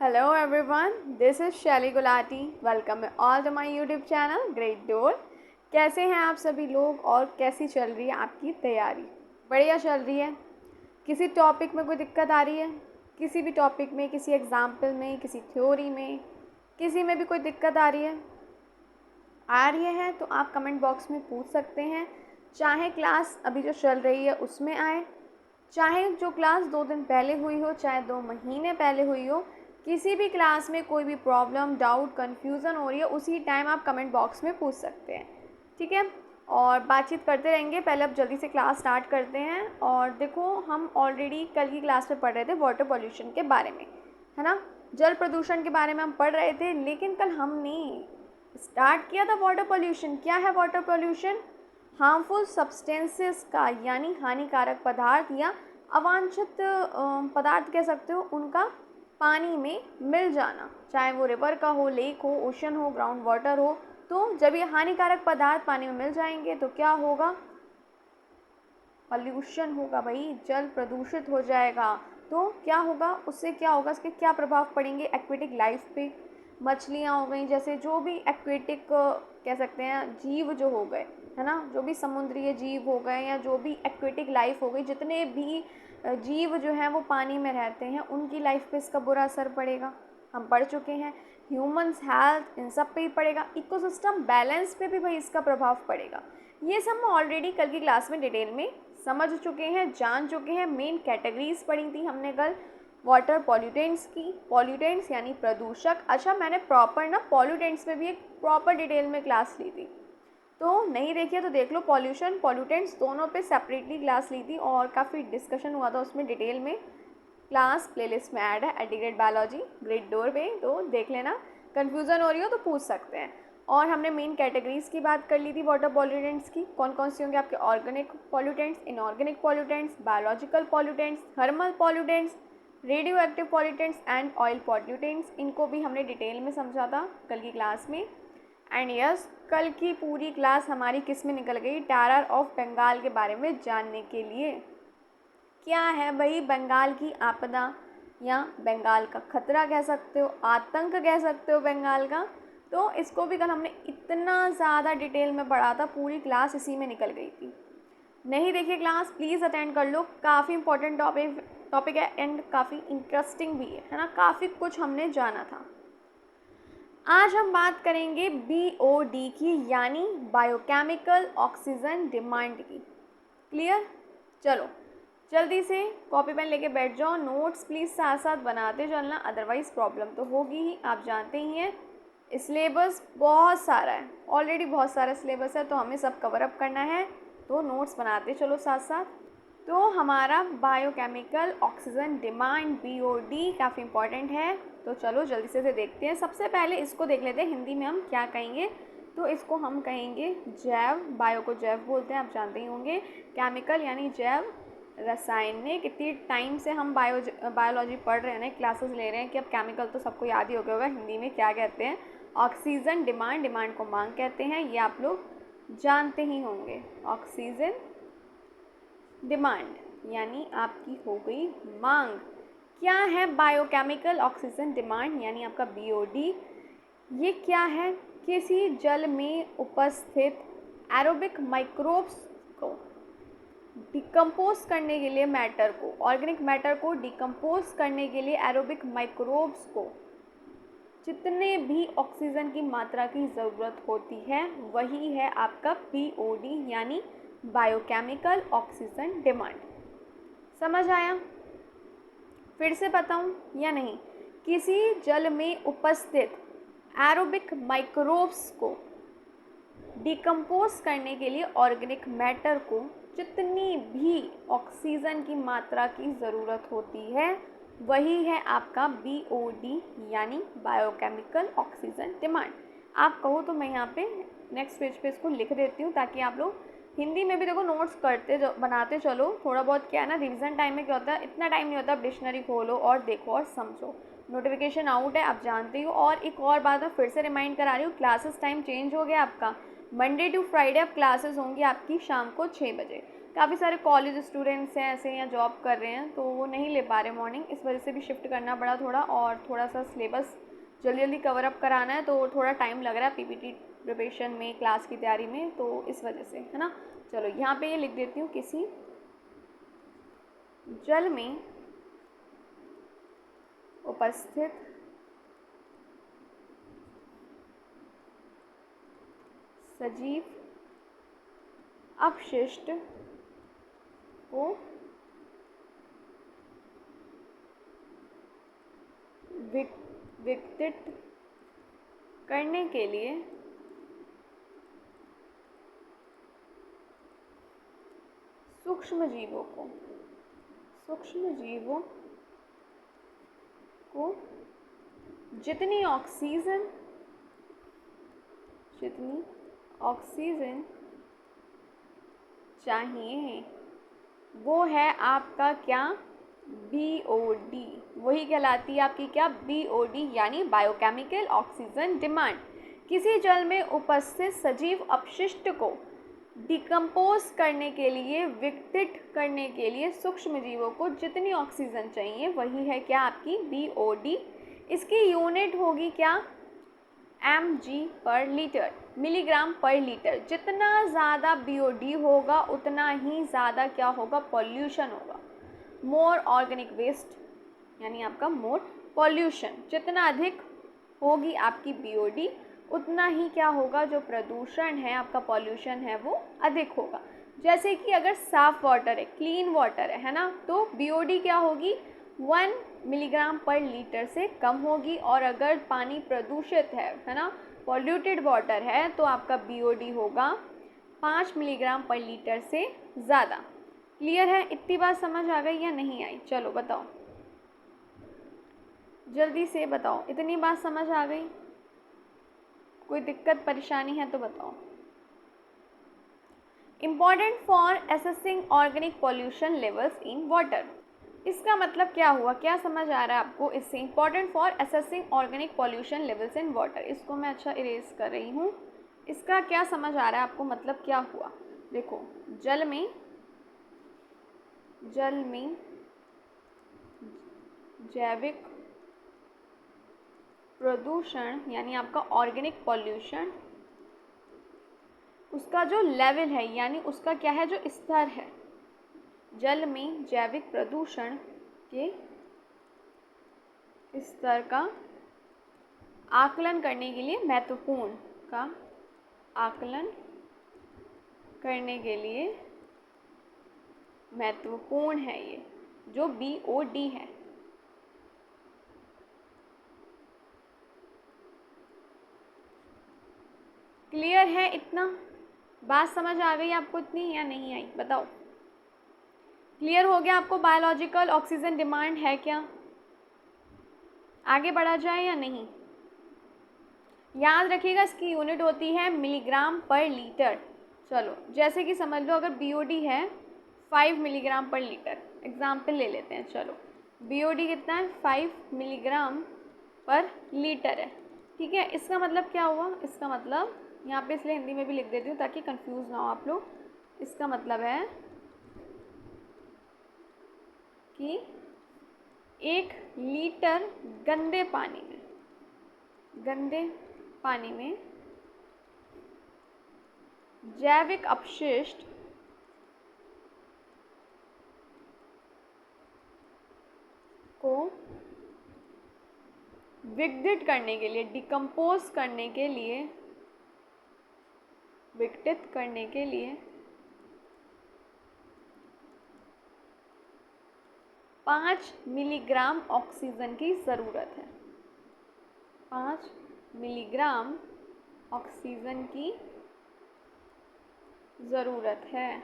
Hello everyone, this is Shelly Gulati. Welcome all to my YouTube channel Great Door. कैसे हैं आप सभी लोग और कैसी चल रही है आपकी तैयारी? बढ़िया चल रही है? किसी टॉपिक में कोई दिक्कत आ रही है? किसी भी टॉपिक में, किसी एग्जाम्पल में, किसी थ्योरी में, किसी में भी कोई दिक्कत आ रही है? आ रही है तो आप कमेंट बॉक्स में पूछ सकते हैं। चाहे क्लास अभी जो चल रही है उसमें आए, चाहे जो क्लास 2 दिन पहले हुई हो, चाहे 2 महीने पहले हुई हो, किसी भी क्लास में कोई भी प्रॉब्लम, डाउट, कन्फ्यूज़न हो रही है, उसी टाइम आप कमेंट बॉक्स में पूछ सकते हैं। ठीक है, और बातचीत करते रहेंगे। पहले अब जल्दी से क्लास स्टार्ट करते हैं। और देखो, हम ऑलरेडी कल की क्लास में पढ़ रहे थे वाटर पॉल्यूशन के बारे में, है ना। जल प्रदूषण के बारे में हम पढ़ रहे थे, लेकिन कल हमने स्टार्ट किया था वाटर पॉल्यूशन। क्या है वाटर पॉल्यूशन? हार्मफुल सब्सटेंसेस का, यानी हानिकारक पदार्थ या अवांछित पदार्थ कह सकते हो, उनका पानी में मिल जाना, चाहे वो रिवर का हो, लेक हो, ओशन हो, ग्राउंड वाटर हो। तो जब ये हानिकारक पदार्थ पानी में मिल जाएंगे तो क्या होगा? पॉल्यूशन होगा भाई, जल प्रदूषित हो जाएगा। तो क्या होगा? उससे क्या होगा? इसके क्या प्रभाव पड़ेंगे एक्वेटिक लाइफ पे? मछलियाँ हो गई, जैसे जो भी एक्वेटिक कह सकते हैं जीव जो हो गए, है ना, जो भी समुद्रीय जीव हो गए या जो भी एक्वेटिक लाइफ हो गई, जितने भी जीव जो हैं वो पानी में रहते हैं, उनकी लाइफ पे इसका बुरा असर पड़ेगा। हम पढ़ चुके हैं। ह्यूमंस हेल्थ, इन सब पे ही पड़ेगा। इकोसिस्टम बैलेंस पे भी भाई इसका प्रभाव पड़ेगा। ये सब हम ऑलरेडी कल की क्लास में डिटेल में समझ चुके हैं, जान चुके हैं। मेन कैटेगरीज पढ़ी थी हमने कल वाटर पॉल्यूटेंट्स की। पॉल्यूटेंट्स यानी प्रदूषक। अच्छा, मैंने प्रॉपर ना पॉल्यूटेंट्स में भी एक प्रॉपर डिटेल में क्लास ली थी, तो नहीं देखिए तो देख लो। पॉल्यूशन, पॉल्यूटेंट्स दोनों पे सेपरेटली क्लास ली थी और काफ़ी डिस्कशन हुआ था उसमें डिटेल में। क्लास प्लेलिस्ट में ऐड है, एडिग्रेड बायोलॉजी ग्रेट डोर पे, तो देख लेना। कन्फ्यूज़न हो रही हो तो पूछ सकते हैं। और हमने मेन कैटेगरीज की बात कर ली थी वाटर पॉल्यूटेंट्स की। कौन कौन सी होंगे आपके? Organic pollutants, inorganic pollutants, biological pollutants, thermal pollutants, radio active pollutants and oil pollutants. इनको भी हमने डिटेल में समझा था कल की क्लास में। एंड यस, कल की पूरी क्लास हमारी किस में निकल गई? टेरर ऑफ बंगाल के बारे में जानने के लिए। क्या है भाई बंगाल की आपदा, या बंगाल का खतरा कह सकते हो, आतंक कह सकते हो बंगाल का। तो इसको भी कल हमने इतना ज़्यादा डिटेल में पढ़ा था, पूरी क्लास इसी में निकल गई थी। नहीं देखिए क्लास, प्लीज़ अटेंड कर लो। काफ़ी इंपॉर्टेंट टॉपिक है एंड काफ़ी इंटरेस्टिंग भी है ना। काफ़ी कुछ हमने जाना था। आज हम बात करेंगे BOD की, यानी बायोकेमिकल ऑक्सीजन डिमांड की। क्लियर? चलो जल्दी से कॉपी पेन लेके बैठ जाओ। नोट्स प्लीज़ साथ साथ बनाते चलना, अदरवाइज़ प्रॉब्लम तो होगी ही, आप जानते ही हैं। सिलेबस बहुत सारा है, ऑलरेडी बहुत सारा सिलेबस है, तो हमें सब कवर अप करना है, तो नोट्स बनाते चलो साथ साथ। तो हमारा बायोकेमिकल ऑक्सीजन डिमांड BOD काफ़ी इंपॉर्टेंट है, तो चलो जल्दी से देखते हैं। सबसे पहले इसको देख लेते हैं हिंदी में हम क्या कहेंगे। तो इसको हम कहेंगे जैव। बायो को जैव बोलते हैं, आप जानते ही होंगे। केमिकल यानी जैव, रासायनिक। इतनी टाइम से हम बायोलॉजी पढ़ रहे हैं ना, क्लासेस ले रहे हैं कि अब केमिकल तो सबको याद ही हो गया होगा हिंदी में क्या कहते हैं। ऑक्सीजन डिमांड, डिमांड को मांग कहते हैं, ये आप लोग जानते ही होंगे। ऑक्सीजन डिमांड यानी आपकी हो गई मांग। क्या है बायोकेमिकल ऑक्सीजन डिमांड यानी आपका BOD? ये क्या है? किसी जल में उपस्थित एरोबिक माइक्रोब्स को डिकम्पोज करने के लिए, मैटर को, ऑर्गेनिक मैटर को डिकम्पोज करने के लिए एरोबिक माइक्रोब्स को जितने भी ऑक्सीजन की मात्रा की ज़रूरत होती है, वही है आपका BOD यानी बायोकेमिकल ऑक्सीजन डिमांड। समझ आया? फिर से बताऊं या नहीं? किसी जल में उपस्थित एरोबिक माइक्रोब्स को डिकम्पोज करने के लिए ऑर्गेनिक मैटर को जितनी भी ऑक्सीजन की मात्रा की ज़रूरत होती है, वही है आपका BOD यानी बायोकेमिकल ऑक्सीजन डिमांड। आप कहो तो मैं यहाँ पे नेक्स्ट पेज पे इसको लिख देती हूँ, ताकि आप लोग हिंदी में भी देखो नोट्स करते बनाते चलो। थोड़ा बहुत क्या है ना, रिवीजन टाइम में क्या होता है, इतना टाइम नहीं होता, आप डिक्शनरी खोलो और देखो और समझो। नोटिफिकेशन आउट है, आप जानते हो। और एक और बात मैं फिर से रिमाइंड करा रही हूँ, क्लासेस टाइम चेंज हो गया आपका। मंडे टू फ्राइडे अब क्लासेस होंगी आपकी शाम को 6 बजे। काफ़ी सारे कॉलेज स्टूडेंट्स हैं ऐसे या जॉब कर रहे हैं तो वो नहीं ले पा रहे मॉर्निंग, इस वजह से भी शिफ्ट करना पड़ा थोड़ा, और थोड़ा सा सिलेबस जल्दी जल्दी कवर अप कराना है तो थोड़ा टाइम लग रहा है पीपीटी प्रिपरेशन में, क्लास की तैयारी में, तो इस वजह से, है ना। चलो यहाँ पे ये लिख देती हूँ, किसी जल में उपस्थित सजीव अपशिष्ट को विघटित करने के लिए सूक्ष्म जीवों को जितनी ऑक्सीजन चाहिए वो है आपका क्या, BOD, वही कहलाती है आपकी क्या, BOD, यानी बायोकेमिकल ऑक्सीजन डिमांड। किसी जल में उपस्थित सजीव अपशिष्ट को डिकम्पोज करने के लिए, विघटित करने के लिए सूक्ष्म जीवों को जितनी ऑक्सीजन चाहिए वही है क्या, आपकी BOD। इसकी यूनिट होगी क्या, mg पर लीटर, मिलीग्राम पर लीटर। जितना ज़्यादा BOD होगा उतना ही ज़्यादा क्या होगा, पॉल्यूशन होगा, मोर ऑर्गेनिक वेस्ट, यानी आपका मोर पॉल्यूशन। जितना अधिक होगी आपकी BOD उतना ही क्या होगा, जो प्रदूषण है आपका, पॉल्यूशन है, वो अधिक होगा। जैसे कि अगर साफ़ वाटर है, क्लीन वाटर है ना, तो BOD क्या होगी, 1 मिलीग्राम पर लीटर से कम होगी, और अगर पानी प्रदूषित है ना, पॉल्यूटेड वाटर है, तो आपका BOD होगा 5 मिलीग्राम पर लीटर से ज़्यादा। क्लियर है, इतनी बात समझ आ गई या नहीं आई, चलो बताओ जल्दी से बताओ, इतनी बात समझ आ गई, कोई दिक्कत परेशानी है तो बताओ। Important for assessing organic pollution levels in water, इसका मतलब क्या हुआ, क्या समझ आ रहा है आपको इससे, important for assessing organic pollution levels in water, इसको मैं अच्छा इरेज कर रही हूँ। इसका क्या समझ आ रहा है आपको, मतलब क्या हुआ, देखो जल में जैविक प्रदूषण यानी आपका ऑर्गेनिक पॉल्यूशन, उसका जो लेवल है यानी उसका क्या है, जो स्तर है, जल में जैविक प्रदूषण के स्तर का आकलन करने के लिए महत्वपूर्ण का आकलन करने के लिए महत्वपूर्ण है ये जो BOD है। क्लियर है, इतना बात समझ आ गई आपको इतनी या नहीं आई, बताओ। क्लियर हो गया आपको बायोलॉजिकल ऑक्सीजन डिमांड है क्या, आगे बढ़ा जाए या नहीं। याद रखिएगा इसकी यूनिट होती है मिलीग्राम पर लीटर। चलो जैसे कि समझ लो अगर BOD है 5 मिलीग्राम पर लीटर, एग्जाम्पल ले लेते हैं। चलो BOD कितना है, 5 मिलीग्राम पर लीटर है, ठीक है। इसका मतलब क्या हुआ, इसका मतलब यहाँ पे इसलिए हिंदी में भी लिख देती हूँ ताकि कंफ्यूज ना हो आप लोग। इसका मतलब है कि 1 लीटर गंदे पानी में जैविक अपशिष्ट को विघटित करने के लिए, डिकम्पोज करने के लिए, विघटित करने के लिए 5 मिलीग्राम ऑक्सीजन की ज़रूरत है। 5 मिलीग्राम ऑक्सीजन की ज़रूरत है।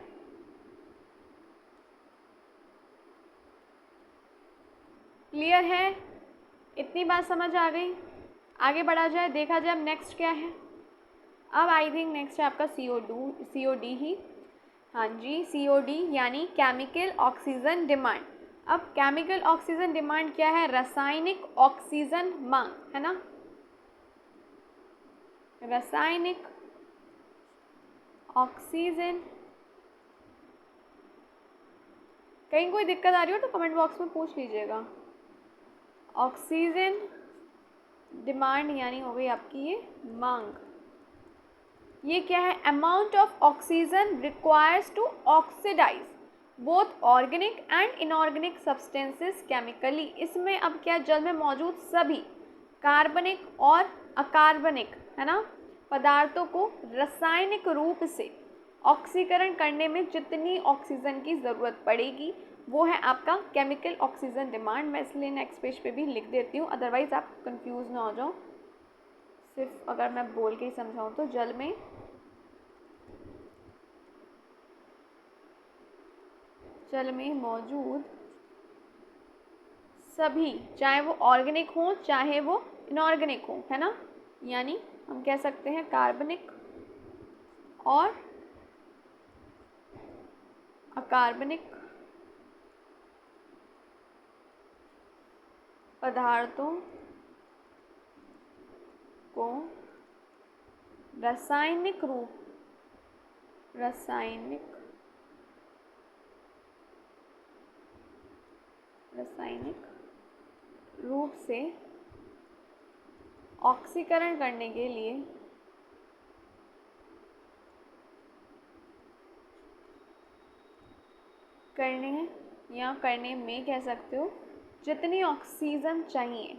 क्लियर है, इतनी बात समझ आ गई, आगे बढ़ा जाए, देखा जाए अब नेक्स्ट क्या है। अब आई थिंक नेक्स्ट है आपका COD ही, हाँ जी COD यानी केमिकल ऑक्सीजन डिमांड। अब केमिकल ऑक्सीजन डिमांड क्या है, रासायनिक ऑक्सीजन मांग, है ना, रासायनिक ऑक्सीजन कहीं कोई दिक्कत आ रही हो तो कमेंट बॉक्स में पूछ लीजिएगा। ऑक्सीजन डिमांड यानी हो गई आपकी ये मांग। ये क्या है? Amount of oxygen requires to oxidize both organic and inorganic substances chemically. इसमें अब क्या, जल में मौजूद सभी कार्बनिक और अकार्बनिक, है ना, पदार्थों को रासायनिक रूप से ऑक्सीकरण करने में जितनी ऑक्सीजन की ज़रूरत पड़ेगी वो है आपका केमिकल ऑक्सीजन डिमांड। मैं इसलिए नेक्स्ट पेज पे भी लिख देती हूँ, अदरवाइज़ आप कंफ्यूज ना हो जाओ। सिर्फ अगर मैं बोल के ही समझाऊँ तो जल में मौजूद सभी, चाहे वो ऑर्गेनिक हो चाहे वो इनऑर्गेनिक हो, है ना, यानी हम कह सकते हैं कार्बनिक और अकार्बनिक पदार्थों को रासायनिक रूप से ऑक्सीकरण करने के लिए करने में कह सकते हो जितनी ऑक्सीजन चाहिए,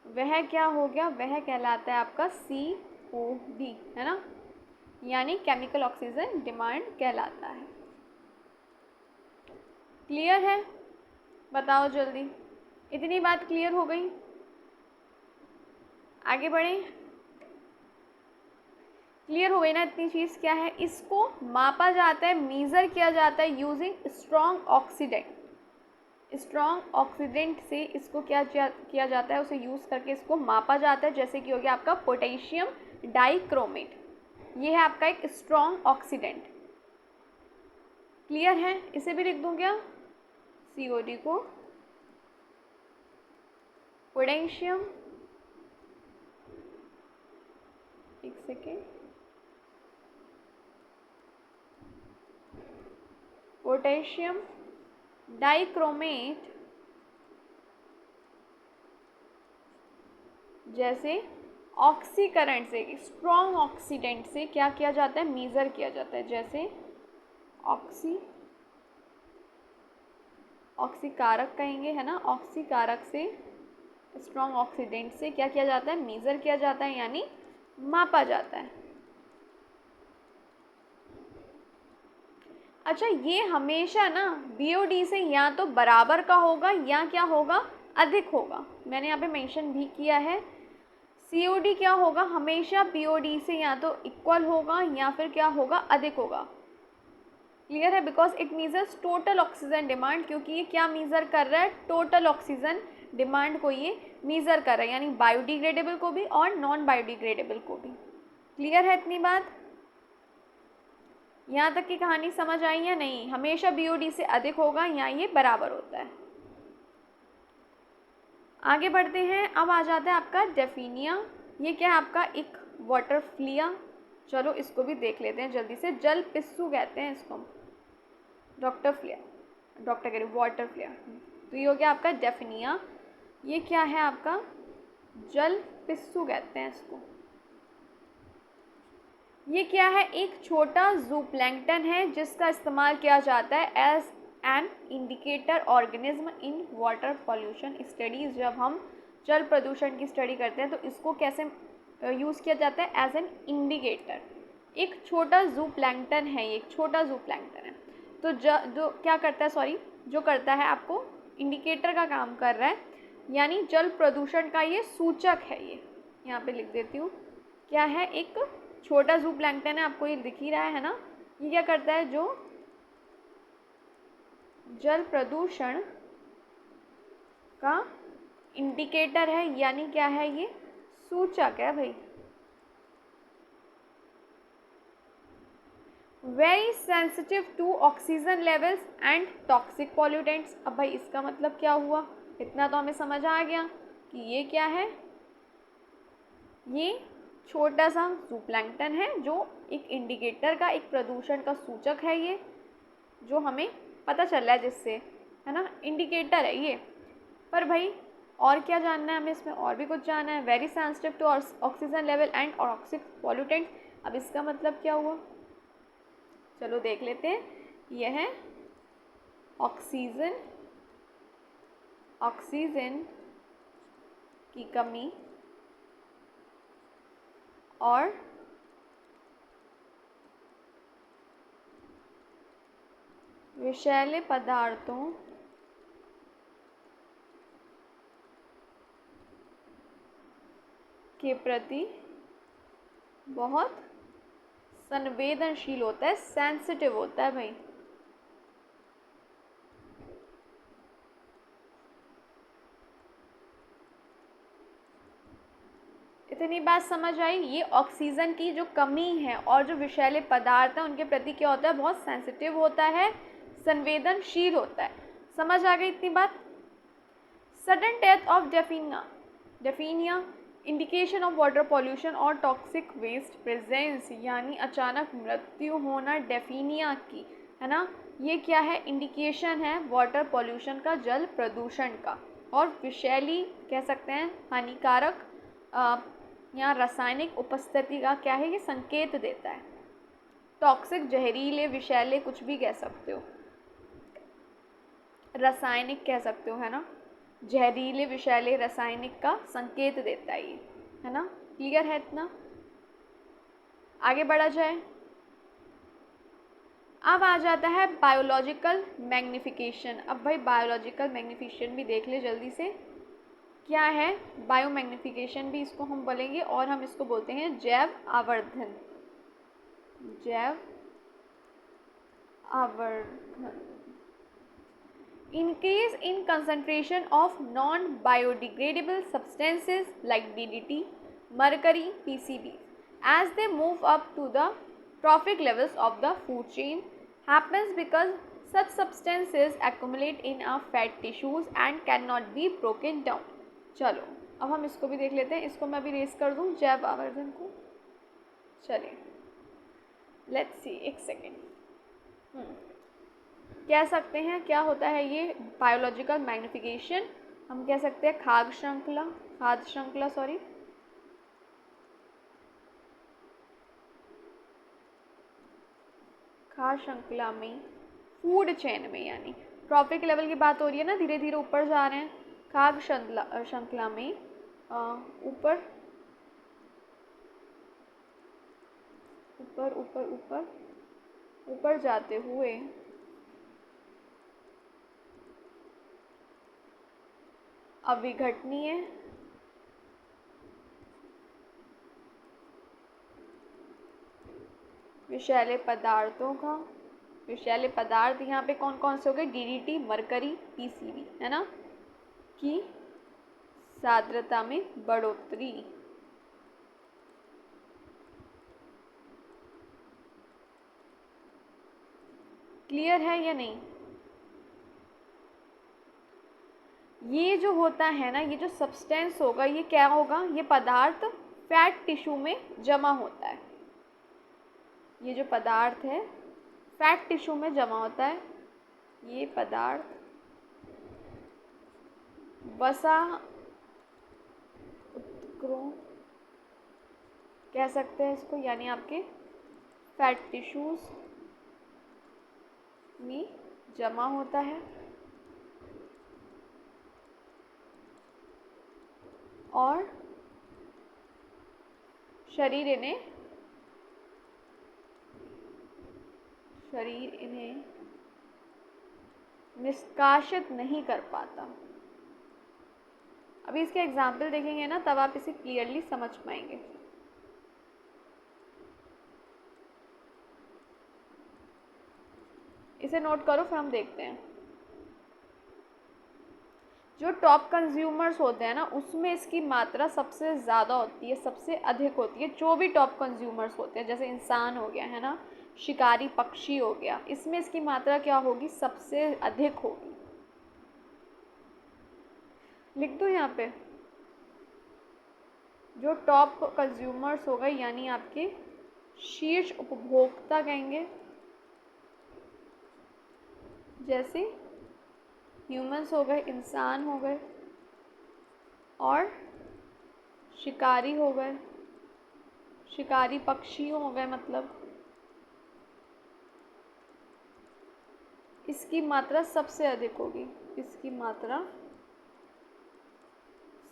वह क्या हो गया, वह कहलाता है आपका COD, है ना, यानी केमिकल ऑक्सीजन डिमांड कहलाता है। क्लियर है? बताओ जल्दी, इतनी बात क्लियर हो गई? आगे बढ़ें। क्लियर हो गई ना इतनी चीज़? क्या है, इसको मापा जाता है, मेज़र किया जाता है यूजिंग स्ट्रॉन्ग ऑक्सीडेंट से इसको क्या किया जाता है, उसे यूज़ करके इसको मापा जाता है। जैसे कि हो गया आपका पोटेशियम डाइक्रोमेट, ये है आपका एक स्ट्रॉन्ग ऑक्सीडेंट। क्लियर है? इसे भी लिख दूँ क्या, COD को पोटेशियम, एक सेकेंड, पोटेशियम डाइक्रोमेट जैसे ऑक्सीकरण से, स्ट्रॉन्ग ऑक्सीडेंट से क्या किया जाता है, मेज़र किया जाता है। जैसे ऑक्सीकारक कहेंगे, है ना, ऑक्सीकारक से, स्ट्रॉन्ग ऑक्सीडेंट से क्या किया जाता है, मेज़र किया जाता है, यानी मापा जाता है। अच्छा, ये हमेशा ना BOD से या तो बराबर का होगा या क्या होगा, अधिक होगा। मैंने यहाँ पे मेंशन भी किया है। COD क्या होगा, हमेशा BOD से या तो इक्वल होगा या फिर क्या होगा, अधिक होगा। क्लियर है? Because it measures total oxygen demand, क्योंकि ये क्या मीज़र कर रहा है, टोटल ऑक्सीजन डिमांड को ये मीज़र कर रहा है, यानी बायोडिग्रेडेबल को भी और नॉन बायोडिग्रेडेबल को भी। क्लियर है इतनी बात? यहाँ तक की कहानी समझ आई या नहीं? हमेशा BOD से अधिक होगा या ये बराबर होता है। आगे बढ़ते हैं। अब आ जाता है आपका डेफिनिया। ये क्या है आपका, एक वाटर फ्लिया। चलो इसको भी देख लेते हैं जल्दी से। जल पिस्सू कहते हैं इसको, वाटर फ्लिया। तो ये हो गया आपका डेफिनिया। ये क्या है आपका, जल पिस्सू कहते हैं इसको। ये क्या है, एक छोटा ज़ूप्लैंक्टन है जिसका इस्तेमाल किया जाता है as an indicator organism in water pollution studies. जब हम जल प्रदूषण की स्टडी करते हैं तो इसको कैसे यूज़ किया जाता है, एज एन इंडिकेटर। एक छोटा ज़ूप्लैंक्टन है, ये एक छोटा ज़ूप्लैंक्टन है। तो जो क्या करता है, जो करता है आपको इंडिकेटर का काम कर रहा है, यानी जल प्रदूषण का ये सूचक है। ये यहाँ पे लिख देती हूँ, क्या है, एक छोटा ज़ूप्लैंक्टन है, आपको ये दिख ही रहा है ना। ये क्या करता है, जो जल प्रदूषण का इंडिकेटर है, यानी क्या है, ये सूचक है भाई। Very sensitive to oxygen levels and toxic pollutants. अब भाई इसका मतलब क्या हुआ, इतना तो हमें समझ आ गया कि ये क्या है, ये छोटा सा जूप्लैंक्टन है जो एक इंडिकेटर का, एक प्रदूषण का सूचक है, ये जो हमें पता चल रहा है जिससे, है ना, इंडिकेटर है ये। पर भाई और क्या जानना है हमें इसमें, और भी कुछ जानना है। Very sensitive to oxygen level and toxic pollutant. अब इसका मतलब क्या हुआ, चलो देख लेते हैं। यह है ऑक्सीजन, ऑक्सीजन की कमी और विषैले पदार्थों के प्रति बहुत संवेदनशील होता है, सेंसिटिव होता है भाई। इतनी बात समझ आई। ये ऑक्सीजन की जो कमी है और जो विषैले पदार्थ हैं उनके प्रति क्या होता है, बहुत सेंसिटिव होता है, संवेदनशील होता है। समझ आ गई इतनी बात। Sudden death of daphnia indication of water pollution और टॉक्सिक वेस्ट प्रेजेंस, यानी अचानक मृत्यु होना डेफिनिया की, है ना, ये क्या है, इंडिकेशन है वाटर पॉल्यूशन का, जल प्रदूषण का। और विषैली कह सकते हैं हानिकारक या रासायनिक उपस्थिति का क्या है, ये संकेत देता है। टॉक्सिक जहरीले विषैले कुछ भी कह सकते हो, रासायनिक कह सकते हो, है ना, जहरीले विषैले रासायनिक का संकेत देता है ये, है ना। क्लियर है इतना। आगे बढ़ा जाए। अब आ जाता है बायोलॉजिकल मैग्निफिकेशन। अब भाई बायोलॉजिकल मैग्निफिकेशन भी देख ले जल्दी से। क्या है बायो मैग्निफिकेशन भी, इसको हम बोलेंगे, और हम इसको बोलते हैं जैव आवर्धन, जैव आवर्धन। Increase in concentration of non-biodegradable substances like DDT, mercury, PCB as they move up to the trophic levels of the food chain happens because such substances accumulate in our fat tissues and cannot be broken down. चलो अब हम इसको भी देख लेते हैं। इसको मैं अभी रेस कर दूँ जैव आवर्धन को। चलिए लेट्स सी, एक सेकेंड। कह सकते हैं क्या होता है ये बायोलॉजिकल मैग्निफिकेशन, हम कह सकते हैं खाद्य श्रृंखला सॉरी, खाद्य श्रृंखला में, फूड चेन में, यानी ट्रॉफिक लेवल की बात हो रही है ना, धीरे धीरे ऊपर जा रहे हैं। खाद्य श्रृंखला में ऊपर ऊपर ऊपर ऊपर ऊपर जाते हुए अविघटनीय विषैले पदार्थों का, विषैले पदार्थ यहाँ पे कौन कौन से हो गए, डीडीटी, मरकरी, पीसीबी, है ना, की सांद्रता में बढ़ोतरी। क्लियर है या नहीं। ये जो होता है ना, ये जो सब्सटेंस होगा, ये क्या होगा, ये पदार्थ फैट टिश्यू में जमा होता है। ये जो पदार्थ है फैट टिश्यू में जमा होता है। ये पदार्थ वसा उत्क्रों कह सकते हैं इसको, यानी आपके फैट टिश्यूज में जमा होता है और शरीर इन्हें निष्कासित नहीं कर पाता। अभी इसके एग्जाम्पल देखेंगे ना, तब आप इसे क्लियरली समझ पाएंगे। इसे नोट करो, फिर हम देखते हैं। जो टॉप कंज्यूमर्स होते हैं ना, उसमें इसकी मात्रा सबसे ज़्यादा होती है, सबसे अधिक होती है। जो भी टॉप कंज्यूमर्स होते हैं, जैसे इंसान हो गया, है ना, शिकारी पक्षी हो गया, इसमें इसकी मात्रा क्या होगी, सबसे अधिक होगी। लिख दो यहाँ पे, जो टॉप कंज्यूमर्स हो गए यानी आपके शीर्ष उपभोक्ता कहेंगे, जैसे ह्यूमंस हो गए, इंसान हो गए, और शिकारी हो गए, शिकारी पक्षी हो गए, मतलब इसकी मात्रा सबसे अधिक होगी, इसकी मात्रा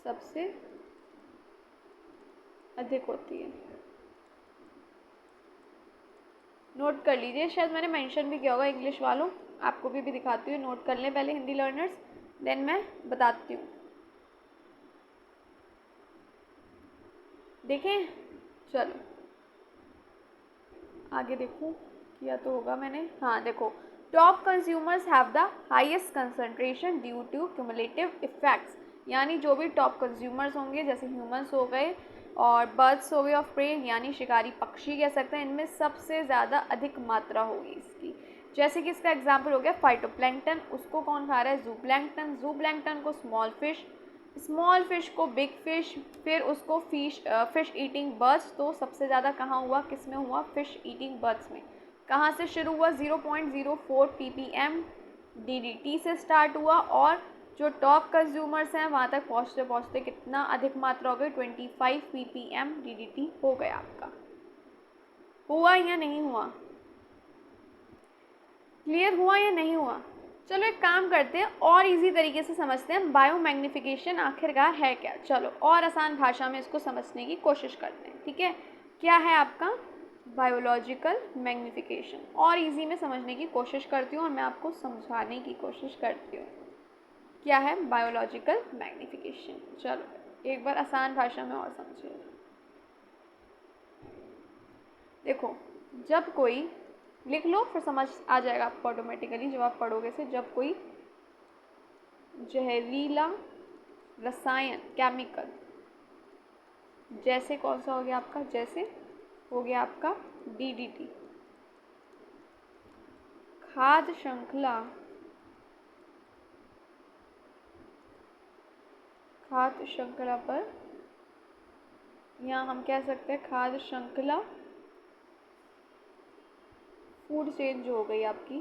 सबसे अधिक होती है। नोट कर लीजिए, शायद मैंने मेंशन भी किया होगा इंग्लिश वालों, आपको भी दिखाती हूँ, नोट कर लें पहले हिंदी लर्नर्स, देन मैं बताती हूँ। देखें, चलो आगे देखूँ, किया तो होगा मैंने, हाँ देखो, top consumers have the highest concentration due to cumulative effects, यानी जो भी टॉप कंज्यूमर्स होंगे जैसे ह्यूमंस हो गए और बर्ड्स हो गए ऑफ प्रे यानी शिकारी पक्षी कह सकते हैं, इनमें सबसे ज़्यादा अधिक मात्रा होगी इसकी। जैसे कि इसका एग्जाम्पल हो गया फाइटोप्लैंक्टन, उसको कौन खा रहा है, जूप्लैंक्टन, जूप्लैंक्टन को स्मॉल फिश, स्मॉल फिश को बिग फिश, फिर उसको फिश ईटिंग बर्ड्स, तो सबसे ज़्यादा कहाँ हुआ, किस में हुआ, फिश ईटिंग बर्ड्स में। कहाँ से शुरू हुआ, 0.04 ppm DDT से स्टार्ट हुआ, और जो टॉप कंज्यूमर्स हैं वहाँ तक पहुँचते पहुँचते कितना अधिक मात्रा हो गई, 25 ppm DDT हो गया आपका। हुआ या नहीं हुआ, क्लियर हुआ या नहीं हुआ? चलो एक काम करते हैं और इजी तरीके से समझते हैं, बायोमैग्निफिकेशन आखिरकार है क्या। चलो और आसान भाषा में इसको समझने की कोशिश करते हैं, ठीक है। क्या है आपका बायोलॉजिकल मैग्निफिकेशन, और इजी में समझने की कोशिश करती हूँ और मैं आपको समझाने की कोशिश करती हूँ क्या है बायोलॉजिकल मैग्निफिकेशन। चलो एक बार आसान भाषा में और समझिए। देखो, जब कोई, लिख लो फिर समझ आ जाएगा आपको ऑटोमेटिकली जब आप पढ़ोगे से, जब कोई जहरीला रसायन केमिकल, जैसे कौन सा हो गया आपका, जैसे हो गया आपका DDT, खाद्य श्रृंखला, खाद्य श्रृंखला पर, यहाँ हम कह सकते हैं खाद्य श्रृंखला, फूड चेन जो हो गई आपकी,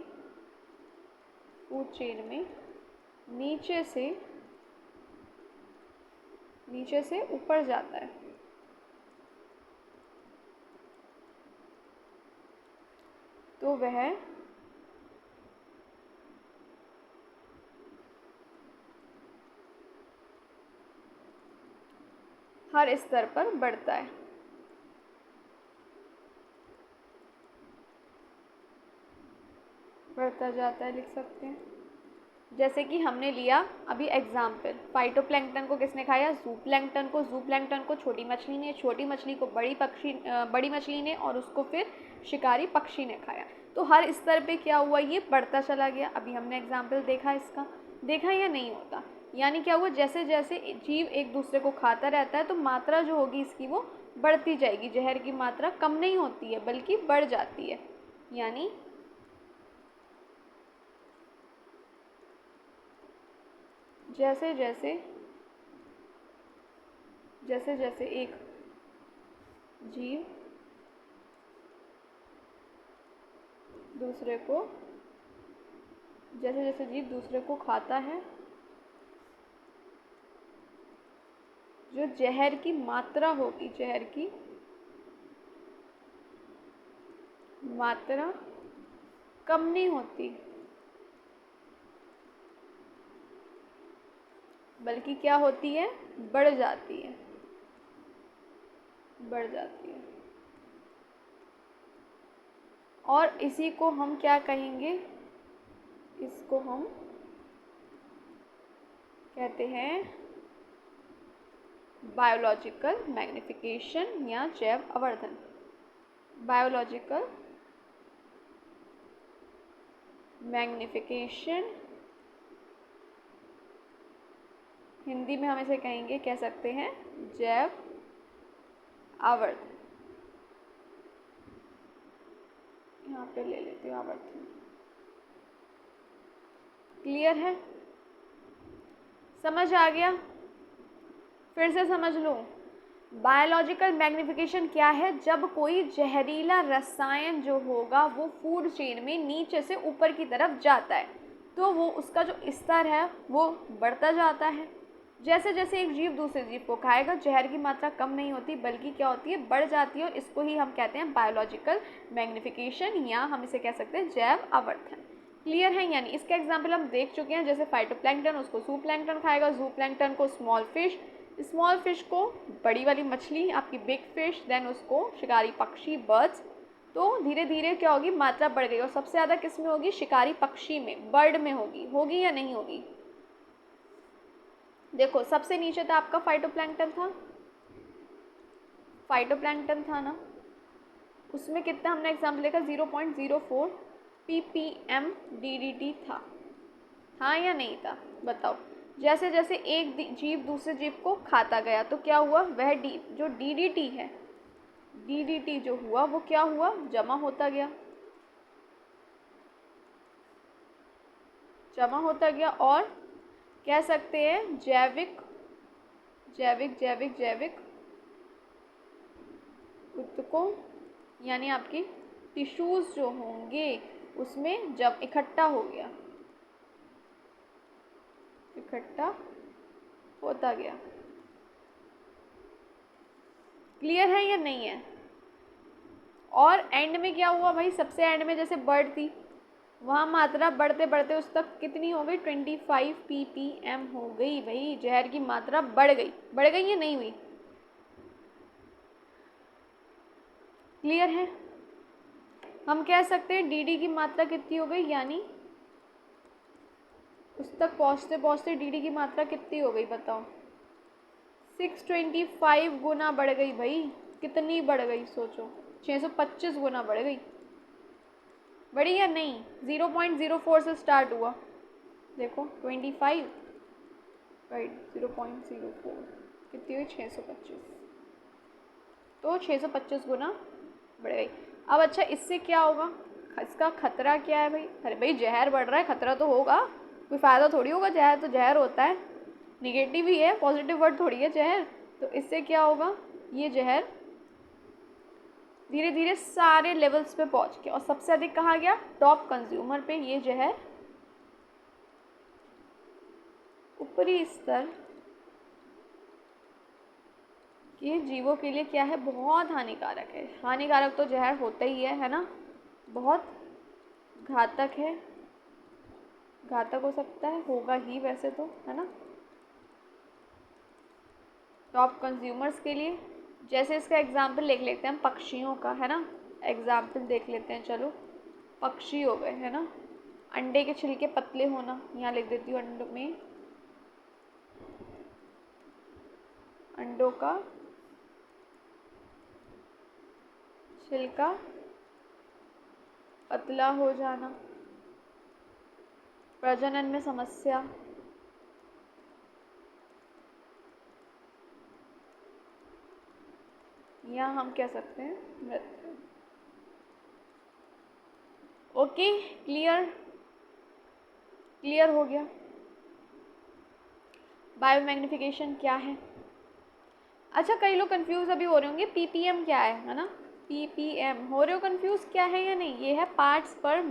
फूड चेन में नीचे से ऊपर जाता है, तो वह हर स्तर पर बढ़ता है। बढ़ता जाता है लिख सकते हैं। जैसे कि हमने लिया अभी एग्जाम्पल, फाइटोप्लैंक्टन को किसने खाया, जूप्लैंक्टन को, जूप्लैंक्टन को छोटी मछली ने, छोटी मछली को बड़ी मछली ने, और उसको फिर शिकारी पक्षी ने खाया। तो हर स्तर पे क्या हुआ, ये बढ़ता चला गया। अभी हमने एग्जाम्पल देखा इसका, देखा या नहीं होता, यानी क्या हुआ, जैसे जैसे जीव एक दूसरे को खाता रहता है तो मात्रा जो होगी इसकी वो बढ़ती जाएगी, जहर की मात्रा कम नहीं होती है बल्कि बढ़ जाती है। यानी जैसे जैसे एक जीव दूसरे को, जैसे जैसे जीव दूसरे को खाता है, जो जहर की मात्रा होगी, जहर की मात्रा कम नहीं होती बल्कि क्या होती है, बढ़ जाती है, बढ़ जाती है। और इसी को हम क्या कहेंगे, इसको हम कहते हैं बायोलॉजिकल मैग्निफिकेशन या जैव आवर्धन। बायोलॉजिकल मैग्निफिकेशन, हिंदी में हम इसे कहेंगे, कह सकते हैं जैव आवर्धन। यहाँ पे ले लेते हो आवर्धन। क्लियर है, समझ आ गया, फिर से समझ लो। बायोलॉजिकल मैग्निफिकेशन क्या है? जब कोई जहरीला रसायन जो होगा वो फूड चेन में नीचे से ऊपर की तरफ जाता है, तो वो उसका जो स्तर है वो बढ़ता जाता है। जैसे जैसे एक जीव दूसरे जीव को खाएगा, जहर की मात्रा कम नहीं होती बल्कि क्या होती है, बढ़ जाती है, और इसको ही हम कहते हैं बायोलॉजिकल मैग्निफिकेशन, या हम इसे कह सकते हैं जैव आवर्धन। क्लियर है? यानी इसका एग्जाम्पल हम देख चुके हैं, जैसे फाइटोप्लैंक्टन, उसको जूप्लैंक्टन खाएगा, जूप्लैंक्टन को स्मॉल फिश को बड़ी वाली मछली, आपकी बिग फिश, देन उसको शिकारी पक्षी, बर्ड्स। तो धीरे धीरे क्या होगी, मात्रा बढ़ गई, और सबसे ज़्यादा किस में होगी? शिकारी पक्षी में, बर्ड में होगी। होगी या नहीं होगी? देखो सबसे नीचे था आपका फाइटोप्लैंक्टन था ना, उसमें कितना हमने एग्जाम्पल देखा, 0.04 ppm DDT था। हाँ या नहीं था? बताओ। जैसे जैसे एक जीव दूसरे जीव को खाता गया तो क्या हुआ, वह जो DDT है, DDT जो हुआ वो क्या हुआ, जमा होता गया, और कह सकते हैं जैविक ऊतकों, यानी आपकी टिश्यूज जो होंगे उसमें जब इकट्ठा होता गया। क्लियर है या नहीं है? और एंड में क्या हुआ भाई, सबसे एंड में जैसे बर्ड थी, वहाँ मात्रा बढ़ते बढ़ते उस तक कितनी हो गई, 25 ppm हो गई भाई, जहर की मात्रा बढ़ गई या नहीं हुई? क्लियर है? हम कह सकते हैं DD की मात्रा कितनी हो गई, यानी उस तक पहुँचते पहुँचते DD की मात्रा कितनी हो गई, बताओ? 625 गुना बढ़ गई भाई। कितनी बढ़ गई सोचो, 625 गुना बढ़ गई। बढ़ी या नहीं? 0.04 से स्टार्ट हुआ, देखो 25 राइट, 0.04 कितनी हुई, 625। तो 625 गुना बढ़ गई। अब अच्छा, इससे क्या होगा, इसका खतरा क्या है भाई? अरे भाई जहर बढ़ रहा है, खतरा तो होगा, कोई फ़ायदा थोड़ी होगा, जहर तो जहर होता है, निगेटिव ही है, पॉजिटिव वर्ड थोड़ी है जहर। तो इससे क्या होगा, ये जहर धीरे धीरे सारे लेवल्स पे पहुंच के, और सबसे अधिक कहाँ गया, टॉप कंज्यूमर पे। ये जहर ऊपरी स्तर के जीवों के लिए क्या है, बहुत हानिकारक है। हानिकारक तो जहर होता ही है ना, बहुत घातक है, घातक हो सकता है, होगा ही वैसे तो, है ना, टॉप कंज्यूमर्स के लिए। जैसे इसका एग्जाम्पल देख लेते हैं हम पक्षियों का, है ना, एग्जाम्पल देख लेते हैं, चलो। पक्षी हो गए, है ना, अंडे के छिलके पतले होना, यहाँ लिख देती हूँ, अंडों का छिलका पतला हो जाना, प्रजनन में समस्या, या हम कह सकते हैं मृत्यु। ओके, क्लियर हो गया बायोमैग्निफिकेशन क्या है? अच्छा, कई लोग कंफ्यूज अभी हो रहे होंगे, ppm क्या है ना, ppm हो रहे हो कंफ्यूज, क्या है या नहीं? ये है पार्ट्स पर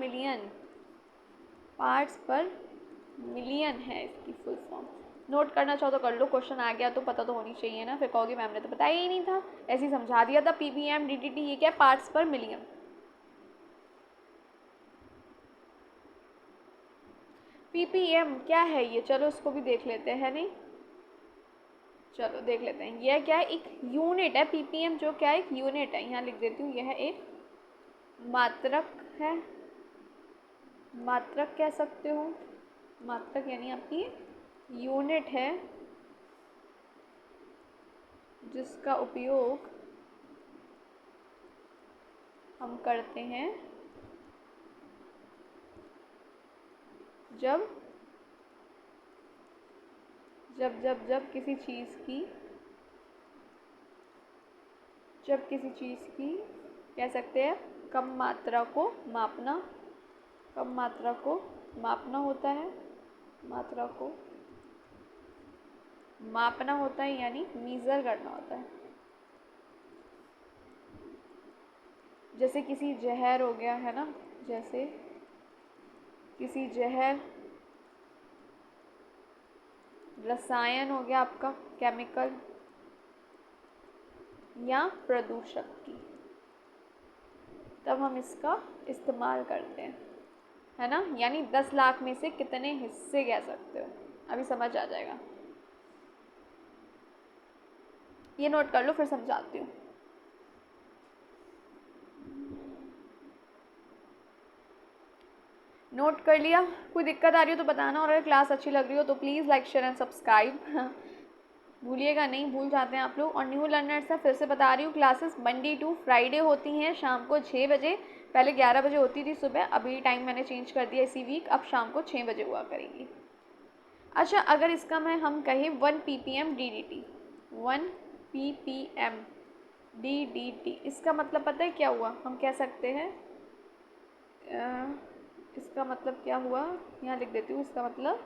मिलियन है इसकी फुल फॉर्म। नोट करना चाहो तो कर लो, क्वेश्चन आ गया तो पता तो होनी चाहिए ना, फिर कहोगे मैम ने तो बताया ही नहीं था, ऐसे ही समझा दिया था। ppm DDT ये क्या है, पार्ट्स पर मिलियन। ppm क्या है ये, चलो इसको भी देख लेते हैं, नहीं, चलो देख लेते हैं। यह क्या है, एक यूनिट है। ppm जो क्या है, एक यूनिट है, यहाँ लिख देती हूँ, यह एक मात्रक है, मात्रक कह सकते हो, मात्रक यानी आपकी यूनिट है जिसका उपयोग हम करते हैं जब किसी चीज़ की कह सकते हैं कम मात्रा को मापना होता है, मात्रा को मापना होता है, यानी मीज़र करना होता है। जैसे किसी जहर हो गया है ना, जैसे किसी जहर, रसायन हो गया आपका, केमिकल, या प्रदूषक की, तब हम इसका इस्तेमाल करते हैं, है ना। यानी 10 लाख में से कितने हिस्से कह सकते हो, अभी समझ आ जाएगा। ये नोट कर लो, फिर समझाती हूँ। नोट कर लिया? कोई दिक्कत आ रही हो तो बताना, और अगर क्लास अच्छी लग रही हो तो please like share and subscribe भूलिएगा नहीं, भूल जाते हैं आप लोग। और न्यू लर्नर्स से फिर से बता रही हूँ, क्लासेस मंडे टू फ्राइडे होती हैं शाम को 6 बजे। पहले 11 बजे होती थी सुबह, अभी टाइम मैंने चेंज कर दिया इसी वीक, अब शाम को 6 बजे हुआ करेंगी। अच्छा, अगर इसका हम कहें 1 ppm DDT, 1 ppm DDT, इसका मतलब पता है क्या हुआ? हम कह सकते हैं इसका मतलब क्या हुआ, यहाँ लिख देती हूँ। इसका मतलब,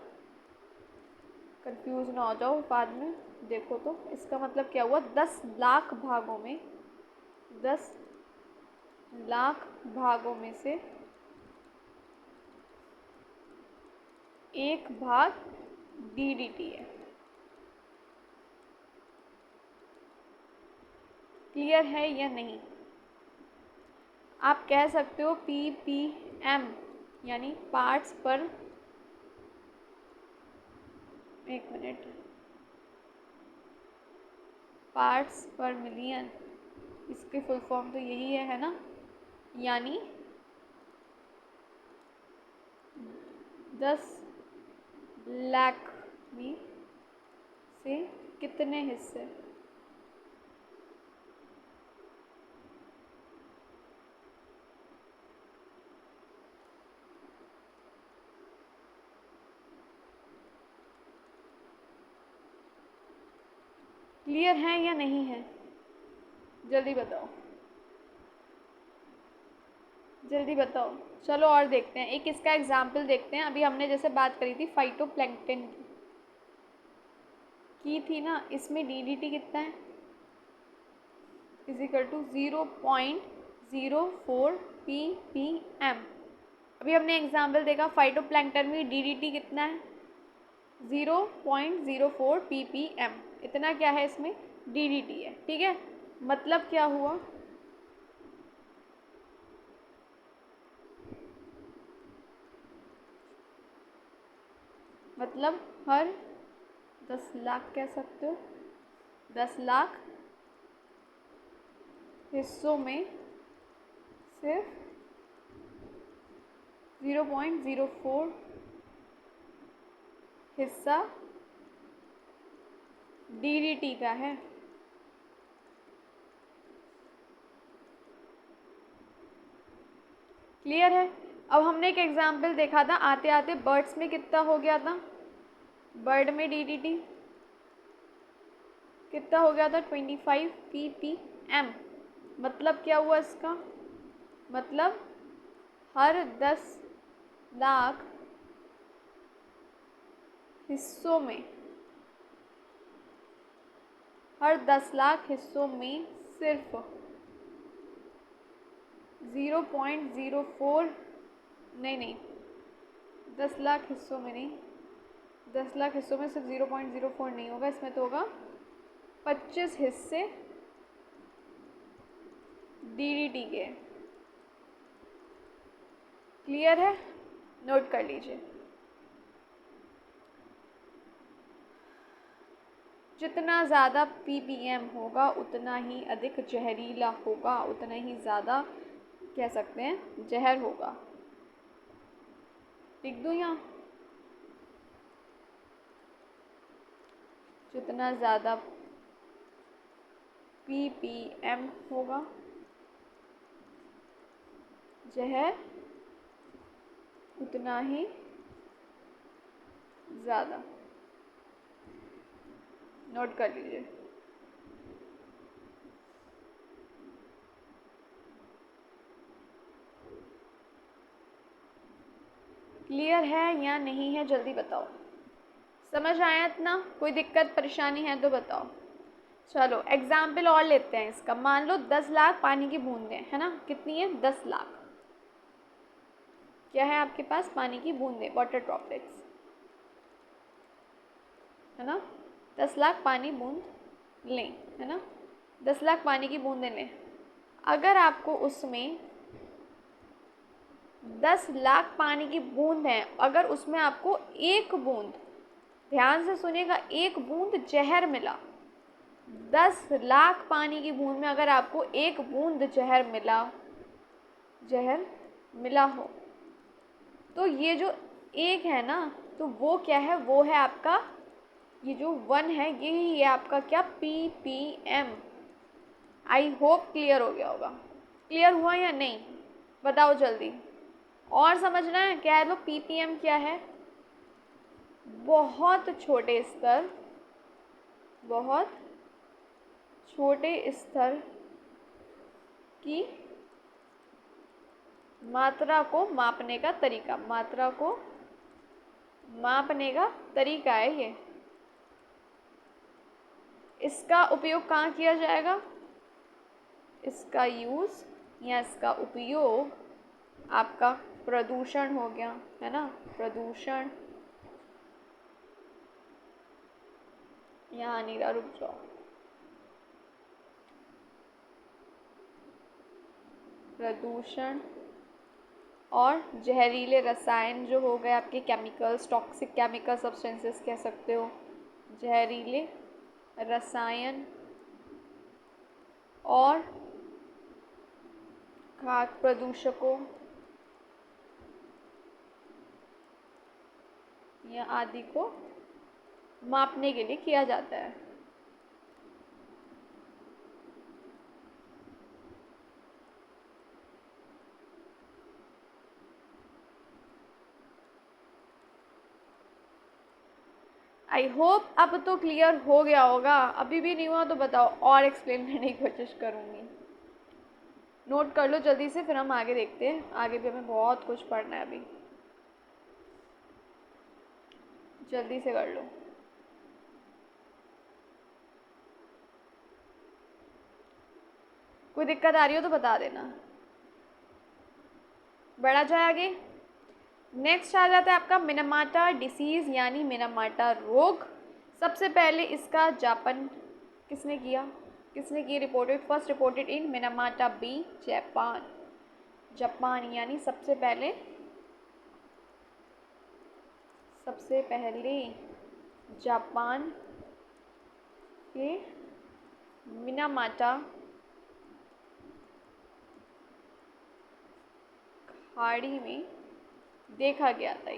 कंफ्यूज ना हो जाओ बाद में, देखो तो इसका मतलब क्या हुआ, 10 लाख भागों में, 10 लाख भागों में से एक भाग DDT है। क्लियर है या नहीं? आप कह सकते हो ppm यानी पार्ट्स पर, एक मिनट, पार्ट्स पर मिलियन, इसकी फुल फॉर्म तो यही है ना। यानी 10 लाख में से कितने हिस्से, क्लियर है या नहीं है? जल्दी बताओ, जल्दी बताओ। चलो और देखते हैं, एक इसका एग्जाम्पल देखते हैं। अभी हमने जैसे बात करी थी फाइटोप्लैंक्टन की थी ना, इसमें DDT कितना है, इजिकल टू 0.04 ppm। अभी हमने एग्जाम्पल देखा फाइटोप्लैंक्टन में DDT कितना है, 0.04 ppm, इतना क्या है इसमें, DDT है। ठीक है, मतलब क्या हुआ, मतलब हर 10 लाख कह सकते हो, 10 लाख हिस्सों में सिर्फ 0.04 हिस्सा DDT का है। क्लियर है? अब हमने एक एग्जाम्पल देखा था आते आते, बर्ड्स में कितना हो गया था, बर्ड में DDT कितना हो गया था, 25 ppm। मतलब क्या हुआ इसका, मतलब हर 10 लाख हिस्सों में, हर 10 लाख हिस्सों में सिर्फ 0.04, नहीं 10 लाख हिस्सों में नहीं, 10 लाख हिस्सों में सिर्फ 0.04 नहीं होगा, इसमें तो होगा 25 हिस्से DDT के। क्लियर है? नोट कर लीजिए। जितना ज़्यादा ppm होगा उतना ही अधिक जहरीला होगा, उतना ही ज़्यादा कह सकते हैं जहर होगा। लिख दूँ यहाँ, जितना ज़्यादा ppm होगा जहर उतना ही ज़्यादा। नोट कर लीजिए। क्लियर है या नहीं है, जल्दी बताओ। समझ आया इतना? कोई दिक्कत परेशानी है तो बताओ। चलो एग्जाम्पल और लेते हैं इसका। मान लो 10 लाख पानी की बूंदें, है ना, कितनी है, 10 लाख। क्या है आपके पास, पानी की बूंदें, वाटर ड्रॉपलेट्स, है ना। 10 लाख पानी बूंद लें, है ना, 10 लाख पानी की बूंदें लें। अगर आपको उसमें 10 लाख पानी की बूंद है, अगर उसमें आपको एक बूंद, ध्यान से सुनिएगा, एक बूंद जहर मिला, 10 लाख पानी की बूंद में अगर आपको एक बूंद जहर मिला हो, तो ये जो एक है ना, तो वो क्या है, वो है आपका, ये जो 1 है, यही है आपका क्या, ppm। आई होप क्लियर हो गया होगा। क्लियर हुआ या नहीं, बताओ जल्दी। और समझना है क्या है, तो ppm क्या है, बहुत छोटे स्तर, बहुत छोटे स्तर की मात्रा को मापने का तरीका, मात्रा को मापने का तरीका है ये। इसका उपयोग कहाँ किया जाएगा, इसका यूज़ या इसका उपयोग आपका प्रदूषण हो गया, है ना, प्रदूषण, यहाँ नहीं रहा, रुक जाओ, प्रदूषण और जहरीले रसायन जो हो गए आपके, केमिकल्स, टॉक्सिक केमिकल सब्सटेंसेस कह सकते हो, जहरीले रसायन और खाद्य प्रदूषकों या आदि को मापने के लिए किया जाता है। आई होप अब तो क्लियर हो गया होगा। अभी भी नहीं हुआ तो बताओ, और एक्सप्लेन करने की कोशिश करूँगी। नोट कर लो जल्दी से, फिर हम आगे देखते हैं। आगे भी हमें बहुत कुछ पढ़ना है अभी, जल्दी से कर लो। कोई दिक्कत आ रही हो तो बता देना। बढ़ा जाए आगे। नेक्स्ट आ जाता है आपका मिनामाटा डिसीज़, यानी मिनामाटा रोग। सबसे पहले इसका जापान किसने किया, किसने की reported, first reported in Minamata bay, Japan. Japan यानी सबसे पहले जापान के मिनामाटा खाड़ी में देखा गया था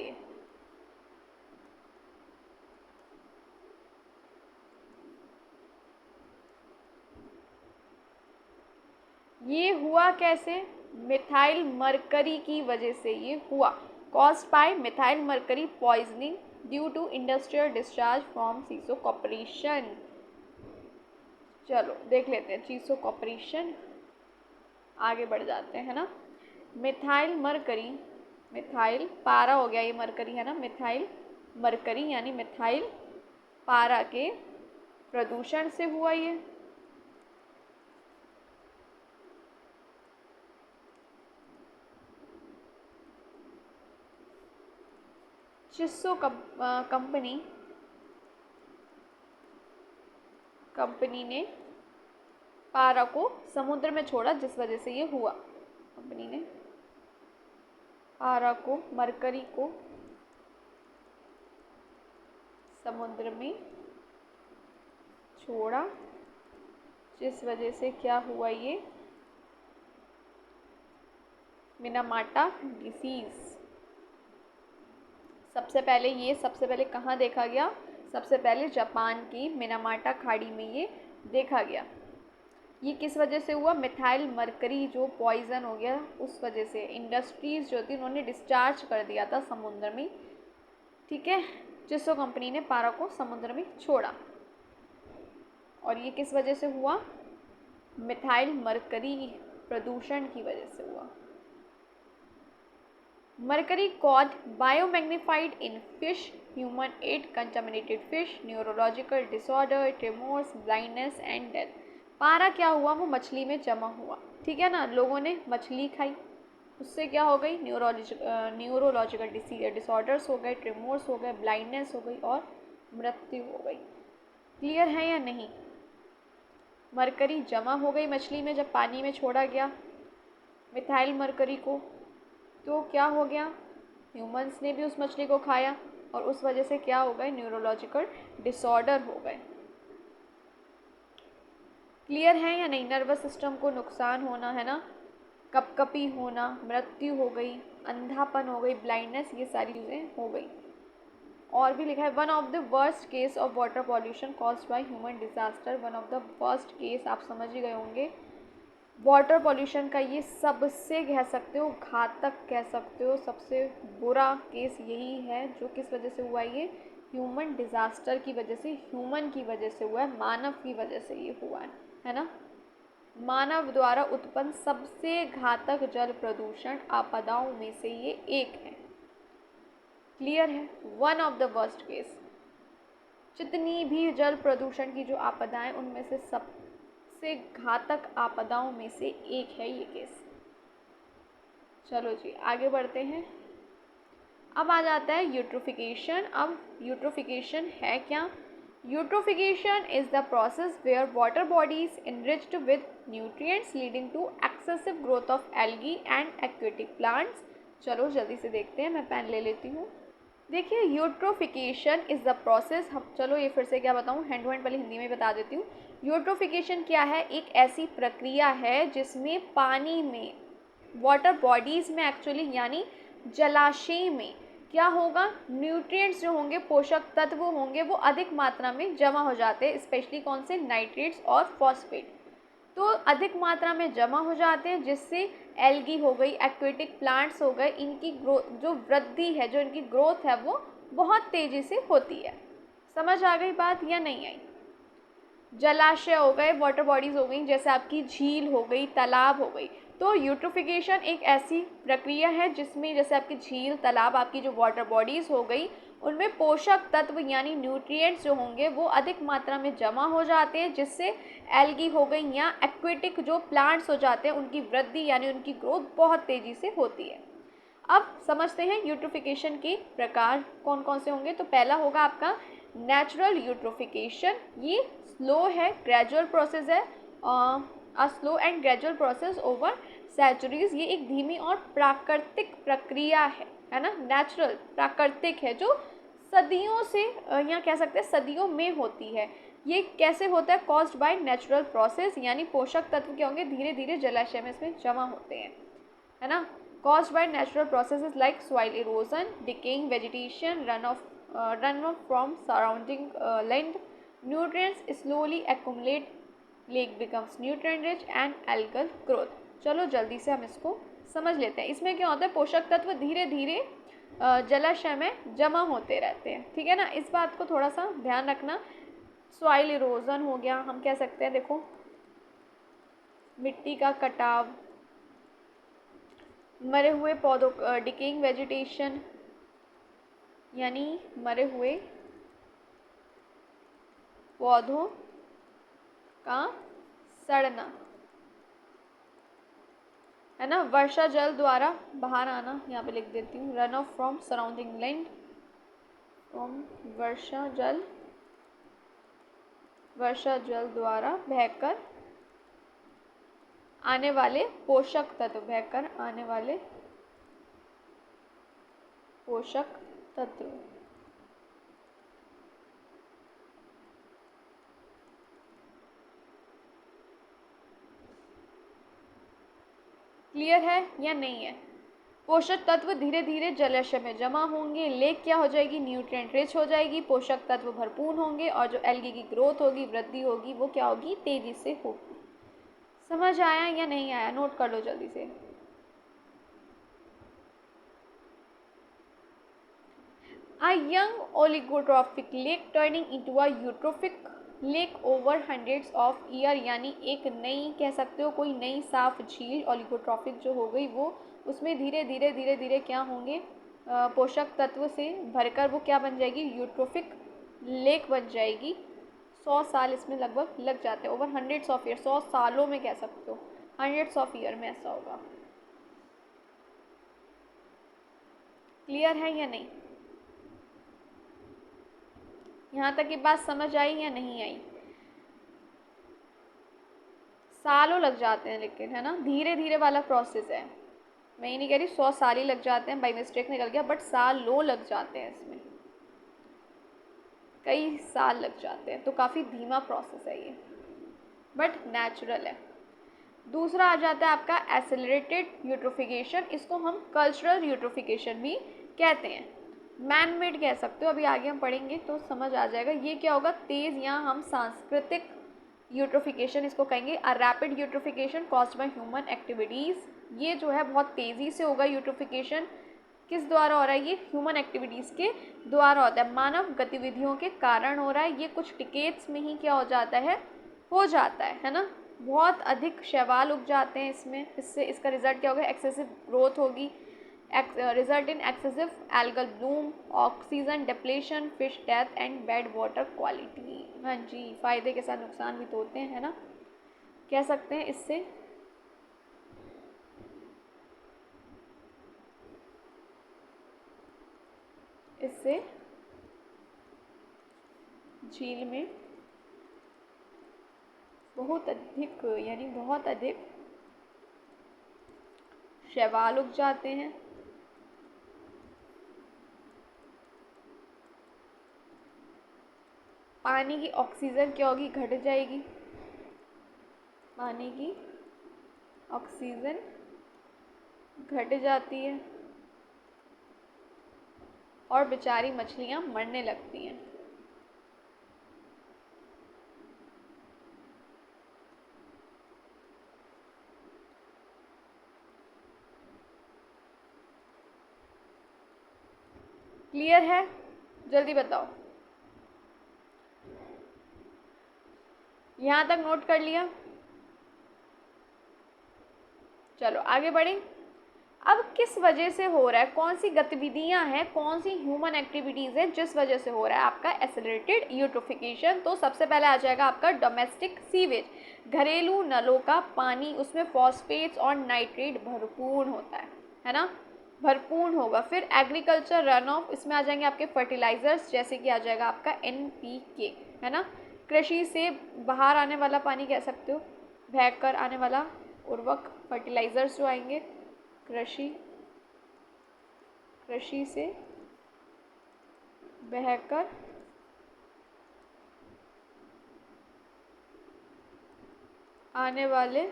ये हुआ कैसे, मिथाइल मरकरी की वजह से ये हुआ, caused by methyl mercury poisoning due to industrial discharge from Chisso corporation. चलो देख लेते हैं चीसो कॉर्पोरेशन, आगे बढ़ जाते हैं, है ना। मिथाइल मरकरी, मिथाइल पारा हो गया, ये मरकरी है ना, मिथाइल मरकरी यानी मिथाइल पारा के प्रदूषण से हुआ ये। चिस्सो कंपनी ने पारा को समुद्र में छोड़ा, जिस वजह से ये हुआ। कंपनी ने पारा को, मरकरी को समुद्र में छोड़ा, जिस वजह से क्या हुआ, ये मिनामाटा डिसीज़। सबसे पहले कहाँ देखा गया, सबसे पहले जापान की मिनामाटा खाड़ी में ये देखा गया। ये किस वजह से हुआ, मिथाइल मरकरी जो पॉइजन हो गया, उस वजह से। इंडस्ट्रीज़ जो थी उन्होंने डिस्चार्ज कर दिया था समुद्र में, ठीक है, जिसको कंपनी ने पारा को समुद्र में छोड़ा। और ये किस वजह से हुआ, मिथाइल मरकरी प्रदूषण की वजह से हुआ। Mercury caught biomagnified in fish, human ate contaminated fish, neurological disorder, tremors, blindness and death. पारा क्या हुआ, वो मछली में जमा हुआ, ठीक है ना, लोगों ने मछली खाई, उससे क्या हो गई, न्यूरोलॉजिकल डिसऑर्डर्स हो गए, ट्रेमोर्स हो गए, ब्लाइंडनेस हो गई और मृत्यु हो गई। क्लियर है या नहीं? मरकरी जमा हो गई मछली में जब पानी में छोड़ा गया मिथाइल मरकरी को, तो क्या हो गया, ह्यूमंस ने भी उस मछली को खाया और उस वजह से क्या हो गए, न्यूरोलॉजिकल डिसऑर्डर हो गए। क्लियर है या नहीं? नर्वस सिस्टम को नुकसान होना, है ना, कपकपी होना, मृत्यु हो गई, अंधापन हो गई, ब्लाइंडनेस, ये सारी चीज़ें हो गई। और भी लिखा है, one of the worst case of water pollution caused by human disaster. One of the worst case, आप समझ ही गए होंगे, वाटर पॉल्यूशन का ये सबसे कह सकते हो घातक, कह सकते हो सबसे बुरा केस यही है, जो किस वजह से हुआ, ये ह्यूमन डिजास्टर की वजह से, ह्यूमन की वजह से हुआ है, मानव की वजह से ये हुआ है ना। मानव द्वारा उत्पन्न सबसे घातक जल प्रदूषण आपदाओं में से ये एक है। क्लियर है? One of the worst case. जितनी भी जल प्रदूषण की जो आपदाएं, उनमें से सबसे घातक आपदाओं में से एक है ये केस। चलो जी आगे बढ़ते हैं। अब आ जाता है यूट्रोफिकेशन। अब यूट्रोफिकेशन है क्या? Eutrophication is the process where water body is enriched with nutrients leading to excessive growth of algae and aquatic plants। चलो जल्दी से देखते हैं, मैं पेन ले लेती हूँ। देखिए, यूट्रोफिकेशन इज़ द प्रोसेस, हम चलो ये फिर से क्या बताऊँ, हैंड टू हैंड पहले हिंदी में बता देती हूँ। यूट्रोफिकेशन क्या है? एक ऐसी प्रक्रिया है जिसमें पानी में, वाटर बॉडीज़ में एक्चुअली, यानी जलाशय में क्या होगा, न्यूट्रिएंट्स जो होंगे, पोषक तत्व होंगे, वो अधिक मात्रा में जमा हो जाते हैं, स्पेशली कौन से, नाइट्रेट्स और फॉस्फेट। तो अधिक मात्रा में जमा हो जाते हैं, जिससे एल्गी हो गई, एक्वेटिक प्लांट्स हो गए, इनकी ग्रोथ, जो वृद्धि है, जो इनकी ग्रोथ है, वो बहुत तेज़ी से होती है। समझ आ गई बात या नहीं आई? जलाशय हो गए, वाटर बॉडीज़ हो गई, जैसे आपकी झील हो गई, तालाब हो गई। तो यूट्रोफिकेशन एक ऐसी प्रक्रिया है जिसमें जैसे आपकी झील, तालाब, आपकी जो वाटर बॉडीज़ हो गई, उनमें पोषक तत्व यानी न्यूट्रिएंट्स जो होंगे वो अधिक मात्रा में जमा हो जाते हैं, जिससे एल्गी हो गई या एक्वेटिक जो प्लांट्स हो जाते हैं, उनकी वृद्धि यानी उनकी ग्रोथ बहुत तेज़ी से होती है। अब समझते हैं यूट्रोफिकेशन के प्रकार कौन कौन से होंगे। तो पहला होगा आपका नेचुरल यूट्रोफिकेशन। ये स्लो है, ग्रेजुअल प्रोसेस है, slow and gradual process over centuries. ये एक धीमी और प्राकृतिक प्रक्रिया है ना, नेचुरल, प्राकृतिक है, जो सदियों से या कह सकते हैं सदियों में होती है। ये कैसे होता है? कॉज्ड बाय नेचुरल प्रोसेस, यानी पोषक तत्व क्या होंगे, धीरे धीरे जलाशय में इसमें जमा होते हैं, है ना। caused by natural processes like soil erosion, decaying vegetation, runoff from surrounding land. Nutrients slowly accumulate, lake becomes nutrient rich and algal growth। चलो जल्दी से हम इसको समझ लेते हैं। इसमें क्या होता है, पोषक तत्व धीरे धीरे जलाशय में जमा होते रहते हैं, ठीक है ना। इस बात को थोड़ा सा ध्यान रखना। सॉइल इरोजन हो गया, हम कह सकते हैं, देखो, मिट्टी का कटाव, मरे हुए पौधों, डिकेइंग वेजिटेशन यानी मरे हुए पौधों का सड़ना, है ना। वर्षा जल द्वारा बाहर आना, यहाँ पे लिख देती हूँ, run off from surrounding land, from वर्षा जल द्वारा बहकर आने वाले पोषक तत्व, बहकर आने वाले पोषक तत्व। क्लियर है या नहीं है? पोषक तत्व धीरे धीरे जलाशय में जमा होंगे, लेक क्या हो जाएगी, न्यूट्रिएंट रिच हो जाएगी, पोषक तत्व भरपूर होंगे, और जो एल्गी की ग्रोथ होगी, वृद्धि होगी, वो क्या होगी, तेजी से होगी। समझ आया या नहीं आया? नोट कर लो जल्दी से। A young oligotrophic lake turning into a eutrophic lake over hundreds of year, यानी एक नई, कह सकते हो, कोई नई साफ झील, ओलिगोट्रॉफिक जो हो गई, वो उसमें धीरे धीरे धीरे धीरे क्या होंगे, पोषक तत्व से भरकर वो क्या बन जाएगी, यूट्रोफिक लेक बन जाएगी। 100 साल इसमें लगभग लग जाते हैं, ओवर 100 ऑफ ईयर, 100 सालों में कह सकते हो, 100 ऑफ ईयर में ऐसा होगा। क्लियर है या नहीं? यहाँ तक की बात समझ आई या नहीं आई? सालों लग जाते हैं लेकिन, है ना, धीरे धीरे वाला प्रोसेस है। मैं ये नहीं कह रही 100 साल ही लग जाते हैं, बाई मिस्टेक निकल गया, बट सालों लग जाते हैं इसमें, कई साल लग जाते हैं, तो काफ़ी धीमा प्रोसेस है ये, बट नेचुरल है। दूसरा आ जाता है आपका एसेलरेटेड यूट्रोफिकेशन, इसको हम कल्चरल यूट्रोफिकेशन भी कहते हैं, मैन मेड कह सकते हो, अभी आगे हम पढ़ेंगे तो समझ आ जाएगा। ये क्या होगा, तेज़ या हम सांस्कृतिक यूट्रोफिकेशन इसको कहेंगे। A rapid eutrophication caused by human activities, ये जो है बहुत तेज़ी से होगा यूट्रोफिकेशन, किस द्वारा हो रहा है, ये ह्यूमन एक्टिविटीज़ के द्वारा होता है, मानव गतिविधियों के कारण हो रहा है। ये कुछ डिकेड्स में ही क्या हो जाता है ना, बहुत अधिक शैवाल उग जाते हैं इसमें, इससे इसका रिजल्ट क्या होगा, एक्सेसिव ग्रोथ होगी, result in excessive algal Bloom, oxygen depletion, fish death and bad water quality. हाँ जी, फ़ायदे के साथ नुकसान भी तो होते हैं, है ना, कह सकते हैं इससे झील में बहुत अधिक शैवाल उग जाते हैं, पानी की ऑक्सीजन क्या होगी, घट जाएगी, पानी की ऑक्सीजन घट जाती है और बेचारी मछलियाँ मरने लगती हैं। क्लियर है? जल्दी बताओ, यहाँ तक नोट कर लिया? चलो आगे बढ़ें। अब किस वजह से हो रहा है, कौन सी गतिविधियां हैं, कौन सी ह्यूमन एक्टिविटीज़ हैं जिस वजह से हो रहा है आपका एसेलरेटेड यूट्रोफिकेशन? तो सबसे पहले आ जाएगा आपका डोमेस्टिक सीवेज, घरेलू नलों का पानी, उसमें फॉस्फेट्स और नाइट्रेट भरपूर होता है ना, भरपूर होगा। फिर एग्रीकल्चर रन ऑफ, इसमें आ जाएंगे आपके फर्टिलाइजर्स, जैसे कि आ जाएगा आपका NPK, है ना, कृषि से बाहर आने वाला पानी कह सकते हो, बहकर आने वाला उर्वरक, फर्टिलाइजर्स जो आएंगे कृषि से बहकर आने वाले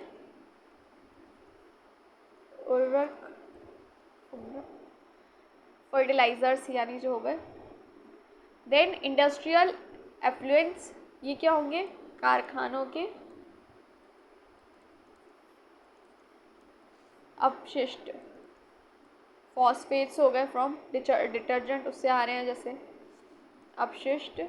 उर्वरक, फर्टिलाइजर्स यानी जो हो गए। देन इंडस्ट्रियल एफ्लुएंट्स, ये क्या होंगे, कारखानों के अपशिष्ट, फॉस्फेट्स हो गए फ्रॉम डिटर्जेंट, उससे आ रहे हैं जैसे अपशिष्ट।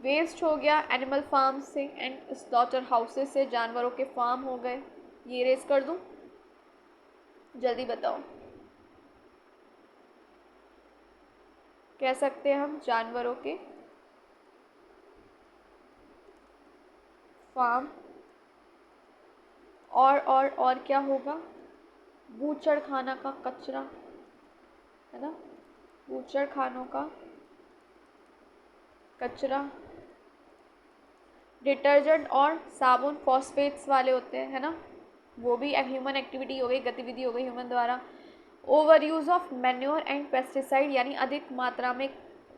वेस्ट हो गया एनिमल फार्म से एंड स्लॉटर हाउसेस से, जानवरों के फार्म हो गए। ये रेस कर दूं, जल्दी बताओ, कह सकते हैं हम जानवरों के फार्म, और क्या होगा, बूचड़ खाना का कचरा, है ना, बूचड़ खानों का कचरा। डिटर्जेंट और साबुन फॉस्फेट्स वाले होते हैं, है ना, वो भी ह्यूमन एक्टिविटी हो गई, गतिविधि हो गई ह्यूमन द्वारा। Over use of manure and pesticide, यानी अधिक मात्रा में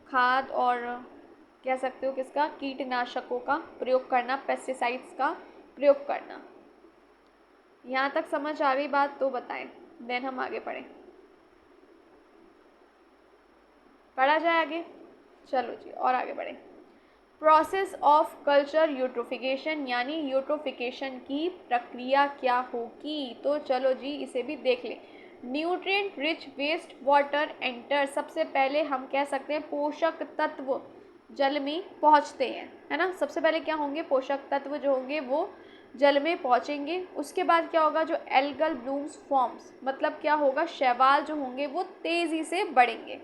खाद और कह सकते हो किसका, कीटनाशकों का प्रयोग करना, पेस्टिसाइड्स का प्रयोग करना। यहाँ तक समझ आ गई बात तो बताएं, देन हम आगे पढ़ें। पढ़ा जाए आगे, चलो जी और आगे बढ़ें। प्रोसेस ऑफ कल्चर यूट्रोफिकेशन, यानी यूट्रोफिकेशन की प्रक्रिया क्या होगी, तो चलो जी इसे भी देख लें। Nutrient rich waste water enter, सबसे पहले हम कह सकते हैं पोषक तत्व जल में पहुंचते हैं, है ना, सबसे पहले क्या होंगे, पोषक तत्व जो होंगे वो जल में पहुँचेंगे। उसके बाद क्या होगा, जो एल्गल ब्लूम्स फॉर्म्स, मतलब क्या होगा, शैवाल जो होंगे वो तेज़ी से बढ़ेंगे।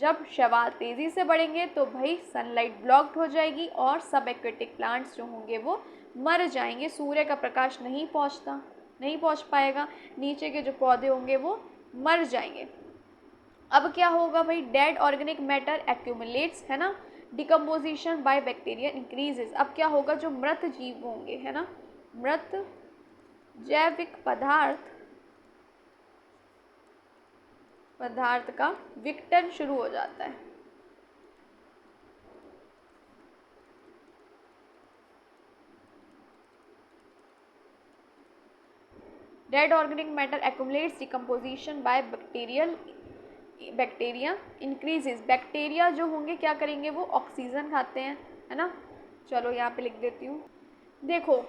जब शैवाल तेज़ी से बढ़ेंगे तो भाई सनलाइट ब्लॉक्ड हो जाएगी और सब एक्वेटिक प्लांट्स जो होंगे वो मर जाएंगे। सूर्य का प्रकाश नहीं पहुंच पाएगा, नीचे के जो पौधे होंगे वो मर जाएंगे। अब क्या होगा भाई, डेड ऑर्गेनिक मैटर एक्यूमुलेट्स, है ना, डिकम्पोजिशन बाय बैक्टीरिया इंक्रीजेस। अब क्या होगा, जो मृत जीव होंगे, है ना, मृत जैविक पदार्थ का विघटन शुरू हो जाता है। Dead organic matter accumulates, decomposition by bacteria increases. Bacteria जो होंगे क्या करेंगे, वो ऑक्सीजन खाते हैं, है ना। चलो यहाँ पे लिख देती हूँ। देखो,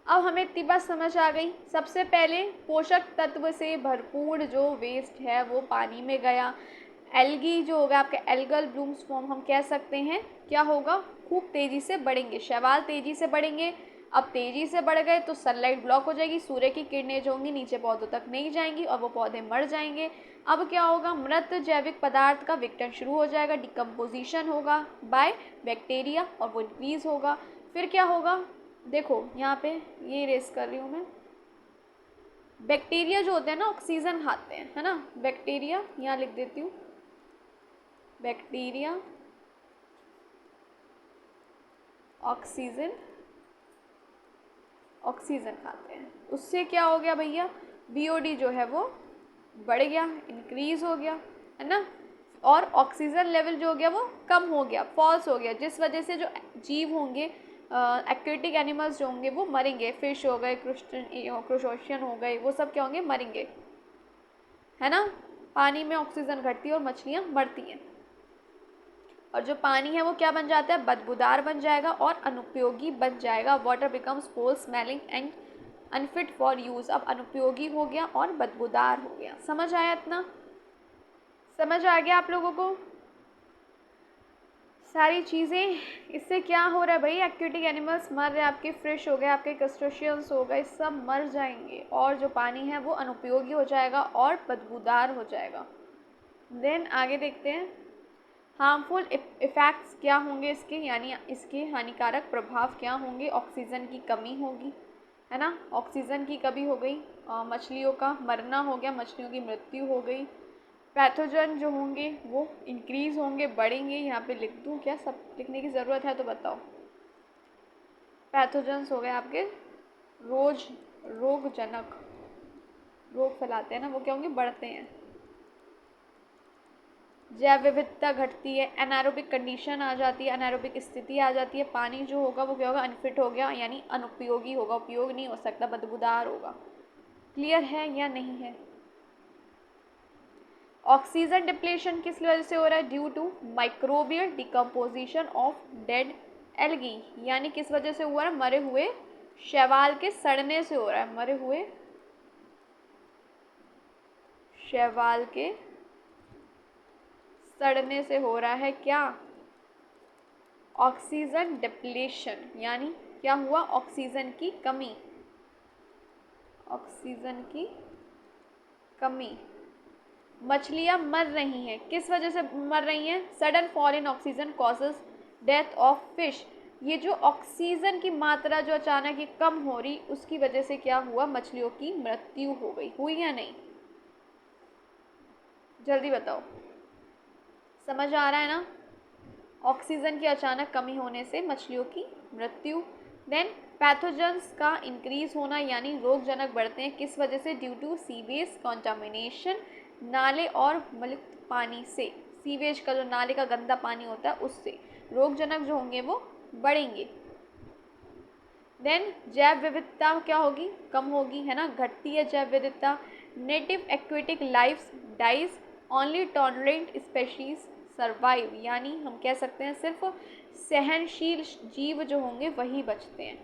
अब हमें इतनी बात समझ आ गई। सबसे पहले पोषक तत्व से भरपूर जो वेस्ट है वो पानी में गया। एल्गी जो होगा आपके एल्गल ब्लूम्स फॉर्म, हम कह सकते हैं क्या होगा, खूब तेज़ी से बढ़ेंगे, शैवाल तेज़ी से बढ़ेंगे। अब तेज़ी से बढ़ गए तो सनलाइट ब्लॉक हो जाएगी, सूर्य की किरणें जो होंगी नीचे पौधों तक नहीं जाएंगी और वो पौधे मर जाएंगे। अब क्या होगा, मृत जैविक पदार्थ का विघटन शुरू हो जाएगा, डिकम्पोजिशन होगा बाय बैक्टीरिया और वो इंक्रीज होगा। फिर क्या होगा, देखो यहाँ पे ये इरेज कर रही हूँ मैं। बैक्टीरिया जो होते हैं ना ऑक्सीजन खाते हैं, है ना, बैक्टीरिया यहाँ लिख देती हूँ, बैक्टीरिया ऑक्सीजन खाते हैं। उससे क्या हो गया भैया, बीओडी जो है वो बढ़ गया, इंक्रीज हो गया, है ना, और ऑक्सीजन लेवल जो हो गया वो कम हो गया, फॉल्स हो गया, जिस वजह से जो जीव होंगे एक्वेटिक एनिमल्स जो होंगे वो मरेंगे। फिश हो गए, क्रुस्टेशियन हो गए, वो सब क्या होंगे, मरेंगे, है ना। पानी में ऑक्सीजन घटती है और मछलियाँ मरती हैं। और जो पानी है वो क्या बन जाता है, बदबूदार बन जाएगा और अनुपयोगी बन जाएगा। वाटर बिकम्स फोल smelling and unfit for use. अब अनुपयोगी हो गया और बदबूदार हो गया। समझ आया, इतना समझ आ गया आप लोगों को सारी चीज़ें। इससे क्या हो रहा है भाई, एक्वेटिक एनिमल्स मर रहे हैं, आपके फिश हो गए, आपके क्रस्टेशियंस हो गए, सब मर जाएंगे और जो पानी है वो अनुपयोगी हो जाएगा और बदबूदार हो जाएगा। देन आगे देखते हैं, हार्मफुल इफ़ेक्ट्स क्या होंगे इसके, यानी इसके हानिकारक प्रभाव क्या होंगे। ऑक्सीजन की कमी होगी, है ना, ऑक्सीजन की कमी हो गई, मछलियों का मरना हो गया, मछलियों की मृत्यु हो गई। पैथोजन जो होंगे वो इंक्रीज़ होंगे, बढ़ेंगे। यहाँ पे लिख दूँ क्या, सब लिखने की ज़रूरत है तो बताओ। पैथोजन्स हो गए आपके रोगजनक, रोग फैलाते हैं ना, वो क्या होंगे, बढ़ते हैं। जैव विविधता घटती है, एनारोबिक कंडीशन आ जाती है, एनारोबिक स्थिति आ जाती है। पानी जो होगा वो क्या होगा, अनफिट हो गया, यानी अनुपयोगी होगा, उपयोग नहीं हो सकता, बदबूदार होगा। क्लियर है या नहीं है। ऑक्सीजन डिप्लेशन किस वजह से हो रहा है, due to microbial decomposition of dead algae, यानी किस वजह से हुआ है, मरे हुए शैवाल के सड़ने से हो रहा है, मरे हुए शैवाल के सड़ने से हो रहा है क्या, ऑक्सीजन डिप्लेशन, यानी क्या हुआ, ऑक्सीजन की कमी, ऑक्सीजन की कमी। मछलियाँ मर रही हैं, किस वजह से मर रही हैं, sudden fall in oxygen causes death of fish. ये जो ऑक्सीजन की मात्रा जो अचानक ही कम हो रही, उसकी वजह से क्या हुआ, मछलियों की मृत्यु हो गई, हुई या नहीं, जल्दी बताओ। समझ आ रहा है ना, ऑक्सीजन की अचानक कमी होने से मछलियों की मृत्यु। देन पैथोजेंस का इंक्रीज होना, यानी रोगजनक बढ़ते हैं, किस वजह से, ड्यू टू सीवेज कॉन्टामिनेशन, नाले और मलित पानी से, सीवेज का जो नाले का गंदा पानी होता है उससे रोगजनक जो होंगे वो बढ़ेंगे। देन जैव विविधता क्या होगी, कम होगी, है ना, घटती है जैव विविधता। Native aquatic life dies, only tolerant species survive, यानी हम कह सकते हैं सिर्फ सहनशील जीव जो होंगे वही बचते हैं,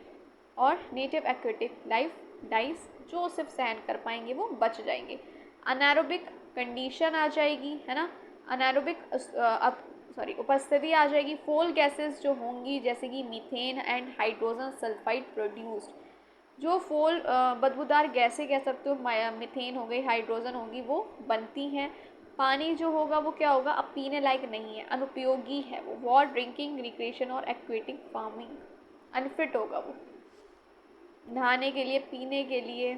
और नेटिव एक्वेटिक लाइफ डाइज, जो सिर्फ सहन कर पाएंगे वो बच जाएंगे। अनारोबिक कंडीशन आ जाएगी, है ना, अनारोबिक उपस्थिति आ जाएगी। फोल गैसेस जो होंगी, जैसे कि methane and hydrogen sulphide produced, जो फोल बदबूदार गैसें कह सकते हो, मीथेन हो गई, हाइड्रोजन होगी, वो बनती हैं। पानी जो होगा वो क्या होगा, अब पीने लायक नहीं है, अनुपयोगी है वो, वॉर ड्रिंकिंग, रिक्रिएशन और एक्वेटिक फार्मिंग, अनफिट होगा वो नहाने के लिए, पीने के लिए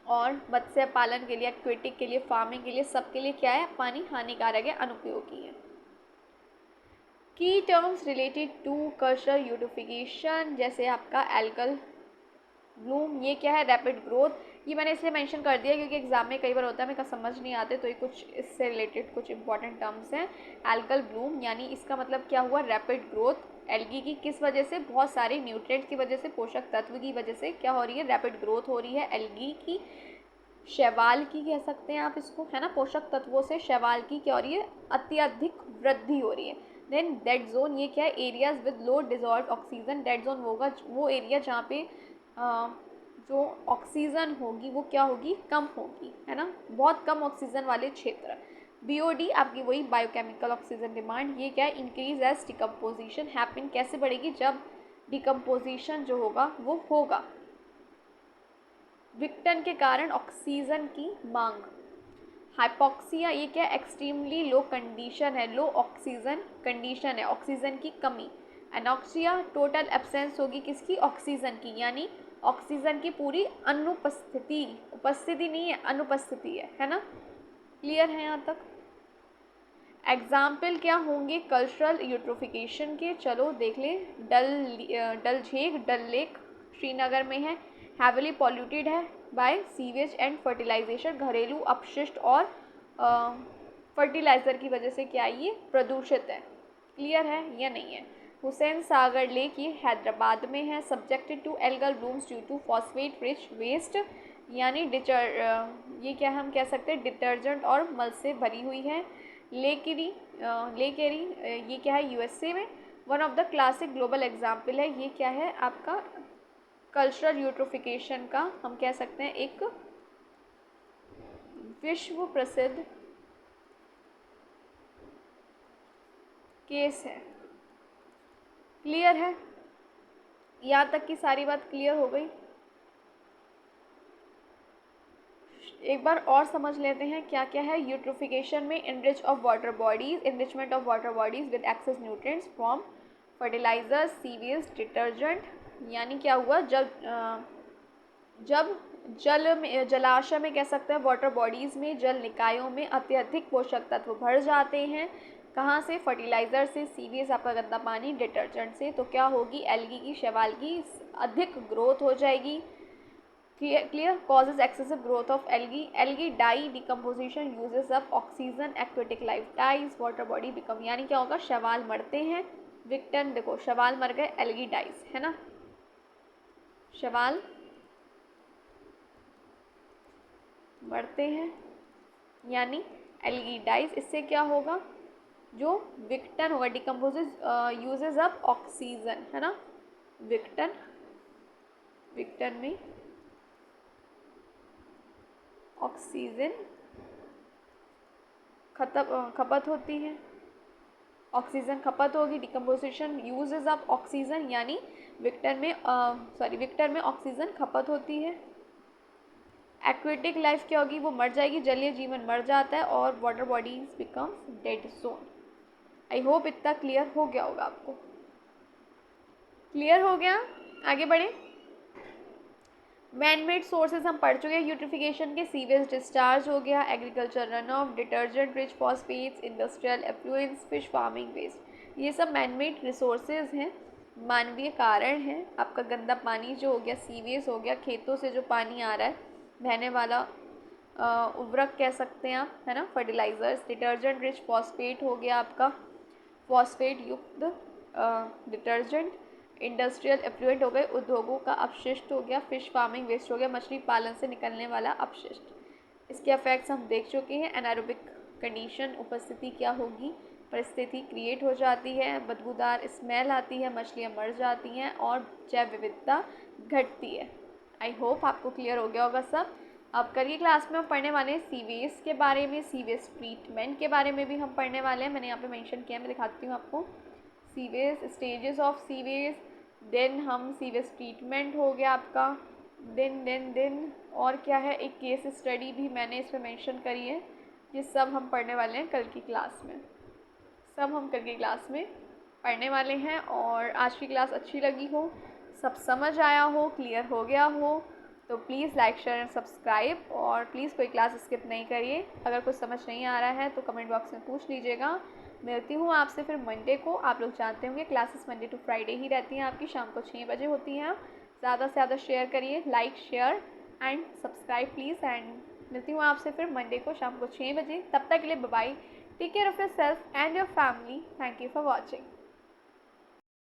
और मत्स्य पालन के लिए, एक्वेटिक के लिए, फार्मिंग के लिए, सबके लिए क्या है, पानी हानिकारक है, अनुपयोगी है। की टर्म्स रिलेटेड टू कल्चरल यूटिफिकेशन, जैसे आपका एल्गल ब्लूम, ये क्या है, रैपिड ग्रोथ। ये मैंने इसलिए मेंशन कर दिया क्योंकि एग्जाम में कई बार होता है मेरे को समझ नहीं आते, तो ये कुछ इससे रिलेटेड कुछ इंपॉर्टेंट टर्म्स हैं। एल्गल ब्लूम यानी इसका मतलब क्या हुआ, रैपिड ग्रोथ एल्गी की, किस वजह से, बहुत सारे न्यूट्रिएंट्स की वजह से, पोषक तत्व की वजह से क्या हो रही है, रैपिड ग्रोथ हो रही है एल्गी की, शैवाल की कह सकते हैं आप इसको, है ना, पोषक तत्वों से शैवाल की क्या हो रही है, अत्यधिक वृद्धि हो रही है। देन डेड जोन, ये क्या है, areas with low dissolve oxygen. Dead zone होगा वो एरिया जहाँ पे जो ऑक्सीजन होगी वो क्या होगी, कम होगी, है ना, बहुत कम ऑक्सीजन वाले क्षेत्र। बीओडी आपकी वही बायोकेमिकल ऑक्सीजन डिमांड, ये क्या है, इंक्रीज एज डिकम्पोजिशन हैपन, कैसे बढ़ेगी, जब डिकम्पोजिशन जो होगा वो होगा, विघटन के कारण ऑक्सीजन की मांग। हाइपोक्सिया, ये क्या, एक्सट्रीमली लो कंडीशन है, लो ऑक्सीजन कंडीशन है, ऑक्सीजन की कमी। एनॉक्सिया, टोटल एब्सेंस होगी किसकी, ऑक्सीजन की, यानी ऑक्सीजन की पूरी अनुपस्थिति, उपस्थिति नहीं है, अनुपस्थिति है ना, क्लियर है यहाँ तक। एग्जाम्पल क्या होंगे कल्चरल यूट्रोफिकेशन के, चलो देख लें। डल झील, डल लेक श्रीनगर में है, हैविली पॉल्यूटेड है बाय सीवेज एंड फर्टिलाइजेशन, घरेलू अपशिष्ट और फर्टिलाइज़र की वजह से क्या ये प्रदूषित है, क्लियर है या नहीं है। हुसैन सागर लेक, ये हैदराबाद में है, subjected to algal blooms due to phosphate rich waste, यानी ये क्या हम कह सकते हैं, डिटर्जेंट और मल से भरी हुई है। लेक एरी, ये क्या है, यूएसए में, one of the classic global example है, ये क्या है आपका कल्चरल यूट्रोफिकेशन का हम कह सकते हैं एक विश्व प्रसिद्ध केस है, क्लियर है, यहाँ तक की सारी बात क्लियर हो गई। एक बार और समझ लेते हैं क्या क्या है यूट्रोफिकेशन में। Enrich of water bodies, enrichment of water bodies with excess nutrients from fertilizers, sewage, detergent, यानी क्या हुआ, जब जल में, जलाशय में कह सकते हैं, वाटर बॉडीज़ में, जल निकायों में अत्यधिक पोषक तत्व भर जाते हैं, कहाँ से, फर्टिलाइज़र से, सीवेज आपका गंदा पानी, डिटर्जेंट से, तो क्या होगी, एल्गी की, शैवाल की अधिक ग्रोथ हो जाएगी, clear. Causes excessive growth of algae, algae die, decomposition uses up oxygen, aquatic life dies, water body become, यानी क्या होगा, शैवाल मरते हैं, विक्टन, देखो शैवाल मर गए, एल्गी डाइज, है ना, शैवाल बढ़ते हैं यानी एल्गी डाइज, इससे क्या होगा, जो विक्टन होगा, डिकम्पोजेज यूजेस अप ऑक्सीजन, है ना, विक्टन में ऑक्सीजन खपत होती है, ऑक्सीजन खपत होगी, डिकम्पोजिशन यूजेस अप ऑक्सीजन, यानी विक्टर में ऑक्सीजन खपत होती है। एक्वेटिक लाइफ क्या होगी, वो मर जाएगी, जलीय जीवन मर जाता है, और water bodies becomes dead zone. I hope इतना क्लियर हो गया होगा आपको, क्लियर हो गया, आगे बढ़े। मैन मेड सोर्सेज हम पढ़ चुके हैं यूट्रिफिकेशन के, सीवेज डिस्चार्ज हो गया, agriculture run off, detergent rich phosphates, industrial effluents, fish farming waste, ये सब मैन मेड रिसोर्सेज हैं, मानवीय कारण है। आपका गंदा पानी जो हो गया, सीवेज हो गया, खेतों से जो पानी आ रहा है, बहने वाला उर्वरक कह सकते हैं आप, है ना, फर्टिलाइज़र्स, डिटर्जेंट रिच फॉस्फेट हो गया आपका, फॉस्फेट युक्त डिटर्जेंट, इंडस्ट्रियल एफ्लुएंट हो गए, उद्योगों का अपशिष्ट हो गया, फिश फार्मिंग वेस्ट हो गया, मछली पालन से निकलने वाला अपशिष्ट। इसके इफेक्ट्स हम देख चुके हैं। एनारोबिक कंडीशन उपस्थिति क्या होगी, परिस्थिति क्रिएट हो जाती है, बदबूदार स्मेल आती है, मछलियाँ मर जाती हैं और जैव विविधता घटती है। आई होप आपको क्लियर हो गया होगा सब। अब कल की क्लास में हम पढ़ने वाले हैं सीवेज के बारे में, सीवेज ट्रीटमेंट के बारे में भी हम पढ़ने वाले हैं। मैंने यहाँ पे मेंशन किया है, मैं दिखाती हूँ आपको। Sewage, stages of sewage, then हम सीवेज ट्रीटमेंट हो गया आपका, दिन और क्या है, एक केस स्टडी भी मैंने इसमें मेंशन करी है। ये सब हम पढ़ने वाले हैं कल की क्लास में, सब हम कल की क्लास में पढ़ने वाले हैं। और आज की क्लास अच्छी लगी हो, सब समझ आया हो, क्लियर हो गया हो, तो please like share and subscribe. और प्लीज़ कोई क्लास स्किप नहीं करिए। अगर कुछ समझ नहीं आ रहा है तो कमेंट बॉक्स में पूछ लीजिएगा। मिलती हूँ आपसे फिर मंडे को। आप लोग जानते होंगे क्लासेस मंडे टू फ्राइडे ही रहती हैं, आपकी शाम को 6 बजे होती हैं। ज़्यादा से ज़्यादा शेयर करिए, like share and subscribe please. And मिलती हूँ आपसे फिर मंडे को शाम को 6 बजे। तब तक के लिए bye bye. Take care of yourself and your family. Thank you for watching.